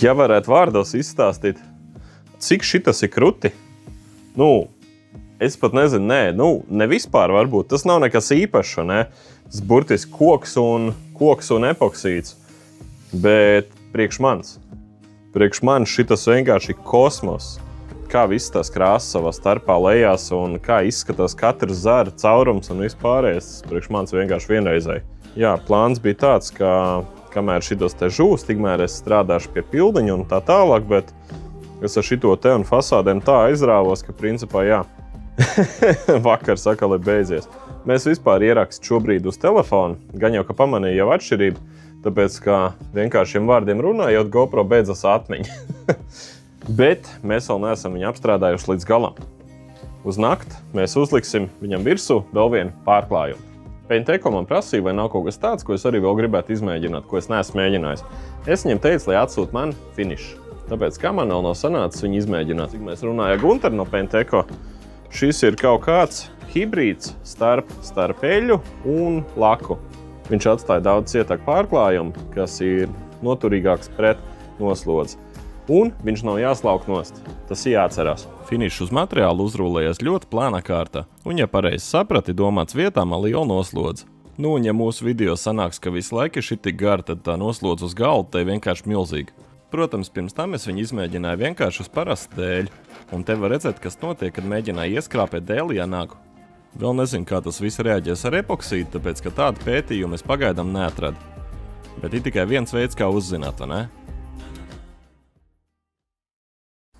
Ja varētu vārdos izstāstīt, cik šitas ir kruti, Nu, es pat nezinu, ne vispār varbūt. Tas nav nekas īpašs, ne? Tas burtiski koks un epoksīds. Bet priekš manis šitas vienkārši kosmos. Kā visas tās krāsas savā starpā lejās un kā izskatās katrs zara caurums un vispārējais. Priekš manis vienkārši vienreizēji. Jā, plāns bija tāds, ka kamēr šitos te žūs, tikmēr es strādāšu pie pildiņu un tā tālāk, bet es ar šito te un fasādēm tā aizrāvos, ka principā jā. Vakars atkal ir beidzies. Mēs vispār ierakst šobrīd uz telefonu, gan jau, ka pamanīju jau atšķirību, tāpēc, ka vienkāršiem vārdiem runājot, GoPro beidzas atmiņa. Bet mēs vēl neesam viņu apstrādājuši līdz galam. Uz nakti mēs uzliksim viņam virsū vēl vienu pārklājumu. Painteko man prasīja, vai nav kaut kas tāds, ko es arī vēl gribētu izmēģināt, ko es neesmu mēģinājis. Es viņam teicu, lai atsūt man finišu. Tāpēc, kā man vēl nav sanācis viņu izmēģināt, cik mēs runājām Gunter no Painteko, šis ir kaut kāds hibrīds starp eļu un laku. Viņš atstāja daudz cietāku pārklājumu, kas ir noturīgāks pret noslodzi. Un viņš nav jāslauk nost. Tas jāatcerās. Finišs uz materiālu uzrūlējies ļoti plānā kārtā. Un, ja pareizi saprati, domāts vietām ar lielu noslodzi. Nu, un ja mūsu video sanāks, ka visu laiku ir šitik gara, tad tā noslodze uz galda tai vienkārši milzīga. Protams, pirms tam es viņu izmēģināju vienkārši uz parastu dēļu. Un te var redzēt, kas notiek, kad mēģināju ieskrāpēt dēlijā nagu. Vēl nezinu, kā tas viss reaģēs ar epoksīdu, tāpēc, ka tādu pētījumu es pagaidām neatradu. Bet ir tikai viens veids, kā uzzināt, vai ne?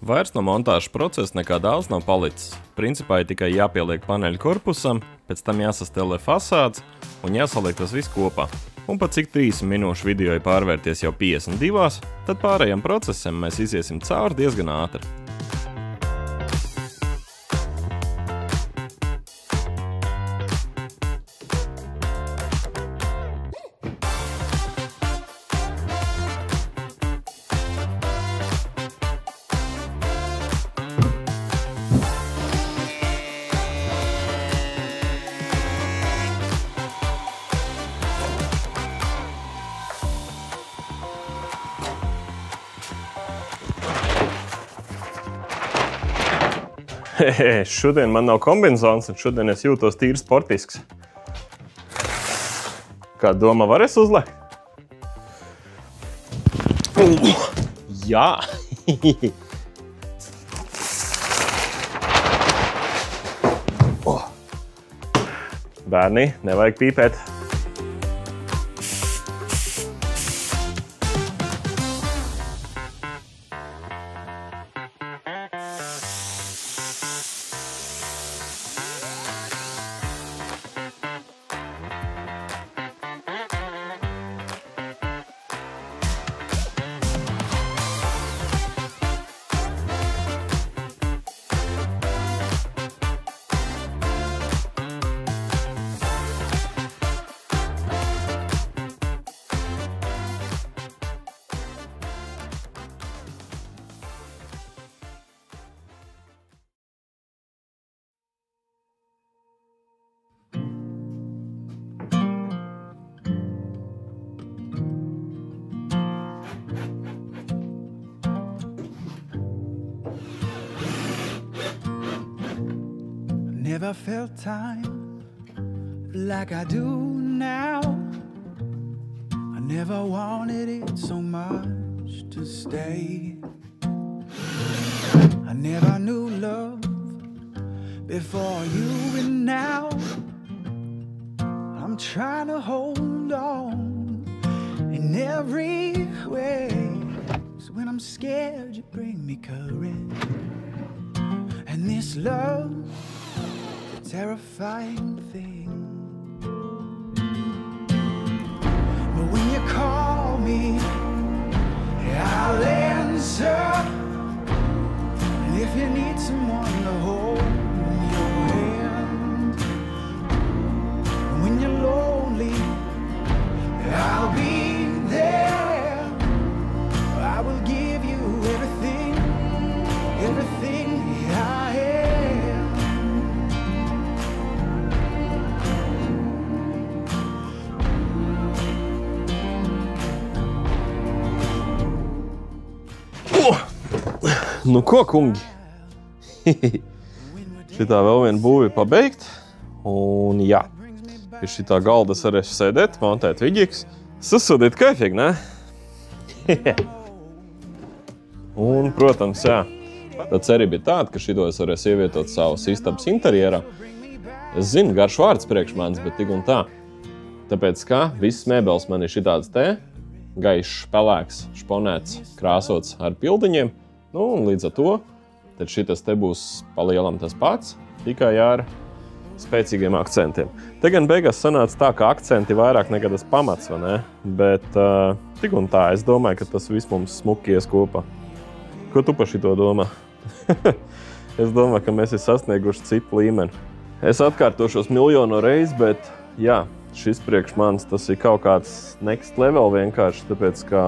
Vairs no montāžas procesa nekā daudz nav palicis. Principā ir tikai jāpieliek paneļu korpusam, pēc tam jāsastelē fasādes un jāsaliek tas viss kopā. Un pat cik 30 minūšu video ir pārvērties jau 52, tad pārējiem procesam mēs iziesim cauri diezgan ātri. Šodien man nav kombinzons, un šodien es jūtos tīri sportisks. Kā domā, varēs uzliekt? Jā! Bērni, nevajag pīpēt. Never felt time like I do now. I never wanted it so much to stay. I never knew love before you, and now I'm trying to hold on in every way. So when I'm scared, you bring me courage. And this love, terrifying thing. But when you call me, I'll answer. And if you need someone to hold your hand, when you're lonely, I'll be there. I will give you everything, everything I am. Nu ko, kungi? Šitā vēl viena būvi pabeigt. Un jā, pie šitā galda es varēšu sēdēt, montēt viģiks. Sasodīt kaifīgi, ne? Un, protams, jā. Tā cerība ir tāda, ka šito es varēšu ievietot savas istabas interjerā. Es zinu, garš vārds priekš manis, bet tik un tā. Tāpēc, ka visas mēbeles man ir šitāds te, gaišs, pelēks, šponēts, krāsots ar pildiņiem. Nu, un līdz ar to, tad šitas te būs palielam tas pats, tikai ar spēcīgiem akcentiem. Te gan beigās sanāca tā, ka akcenti vairāk nekā tas pamats, vai ne? Bet tik un tā, es domāju, ka tas viss mums smuki ies kopā. Ko tu par šito domā? Es domāju, ka mēs esam sasnieguši citu līmeni. Es atkārtošos miljonu reizi, bet jā, šis priekš manis tas ir kaut kāds next level vienkārši, tāpēc, ka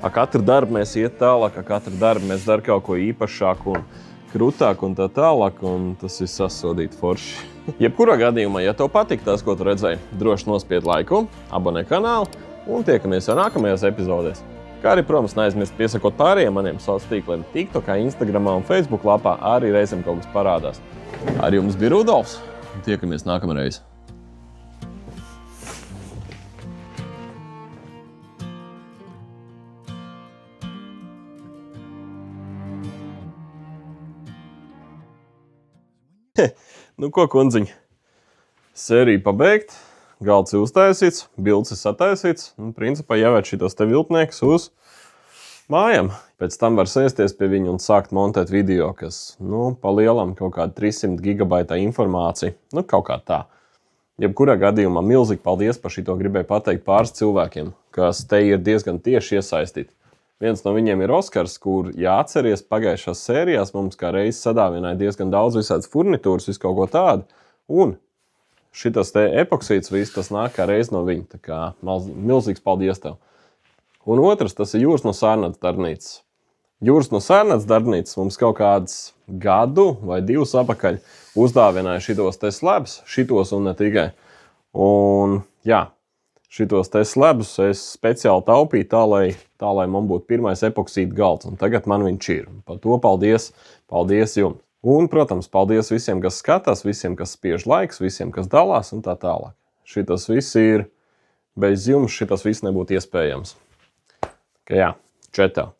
ar katru darbu mēs iet tālāk, ar katru darbu mēs dar kaut ko īpašāku un krūtāk un tā tālāk, un tas ir sasodīt forši. Jebkurā gadījumā, ja tev patīk tas, ko tu redzēji, droši nospied laiku, abonē kanālu un tiekamies jau nākamajās epizodēs. Kā arī, protams, neaizmirst piesakot pārējiem maniem sociāliem tīkliem, TikTokā, Instagramā un Facebook lapā arī reizēm kaut kas parādās. Ar jums bija Rudolfs, un tiekamies nākamreiz. Nu ko, kundziņ, sērija pabeigt, galds ir uztaisīts, bilds ir sataisīts, un principā jāvērt šitos te viltniekus uz mājām. Pēc tam var sēsties pie viņa un sākt montēt video, kas, nu, pa lielam kaut kāda 300 gigabaita informācija, nu, kaut kā tā. Jebkurā gadījumā milzīgi paldies par šito gribēju pateikt pāris cilvēkiem, kas te ir diezgan tieši iesaistīti. Viens no viņiem ir Oskars, kur, ja atceries, pagājušās sērijās mums kā reizi sadāvināja diezgan daudz visādas furnitūras, visu kaut ko tādu, un šitas te epoksīts viss, tas nāk kā reizi no viņa, tā kā milzīgs paldies tev. Un otrs, tas ir Jūras no Sārnats darbnīcas. Jūras no Sārnats darbnīcas mums kaut kāds gadu vai 2 atpakaļ uzdāvināja šitos te slabs, šitos un ne tikai. Un jā, šitos te slabus es speciāli taupīju tā, lai man būtu pirmais epoksīta galds, un tagad man viņš ir. Par to paldies jums. Un, protams, paldies visiem, kas skatās, visiem, kas spiež laiks, visiem, kas dalās un tā tālāk. Šitas viss ir, bez jums šitas viss nebūtu iespējams. Jā, četā.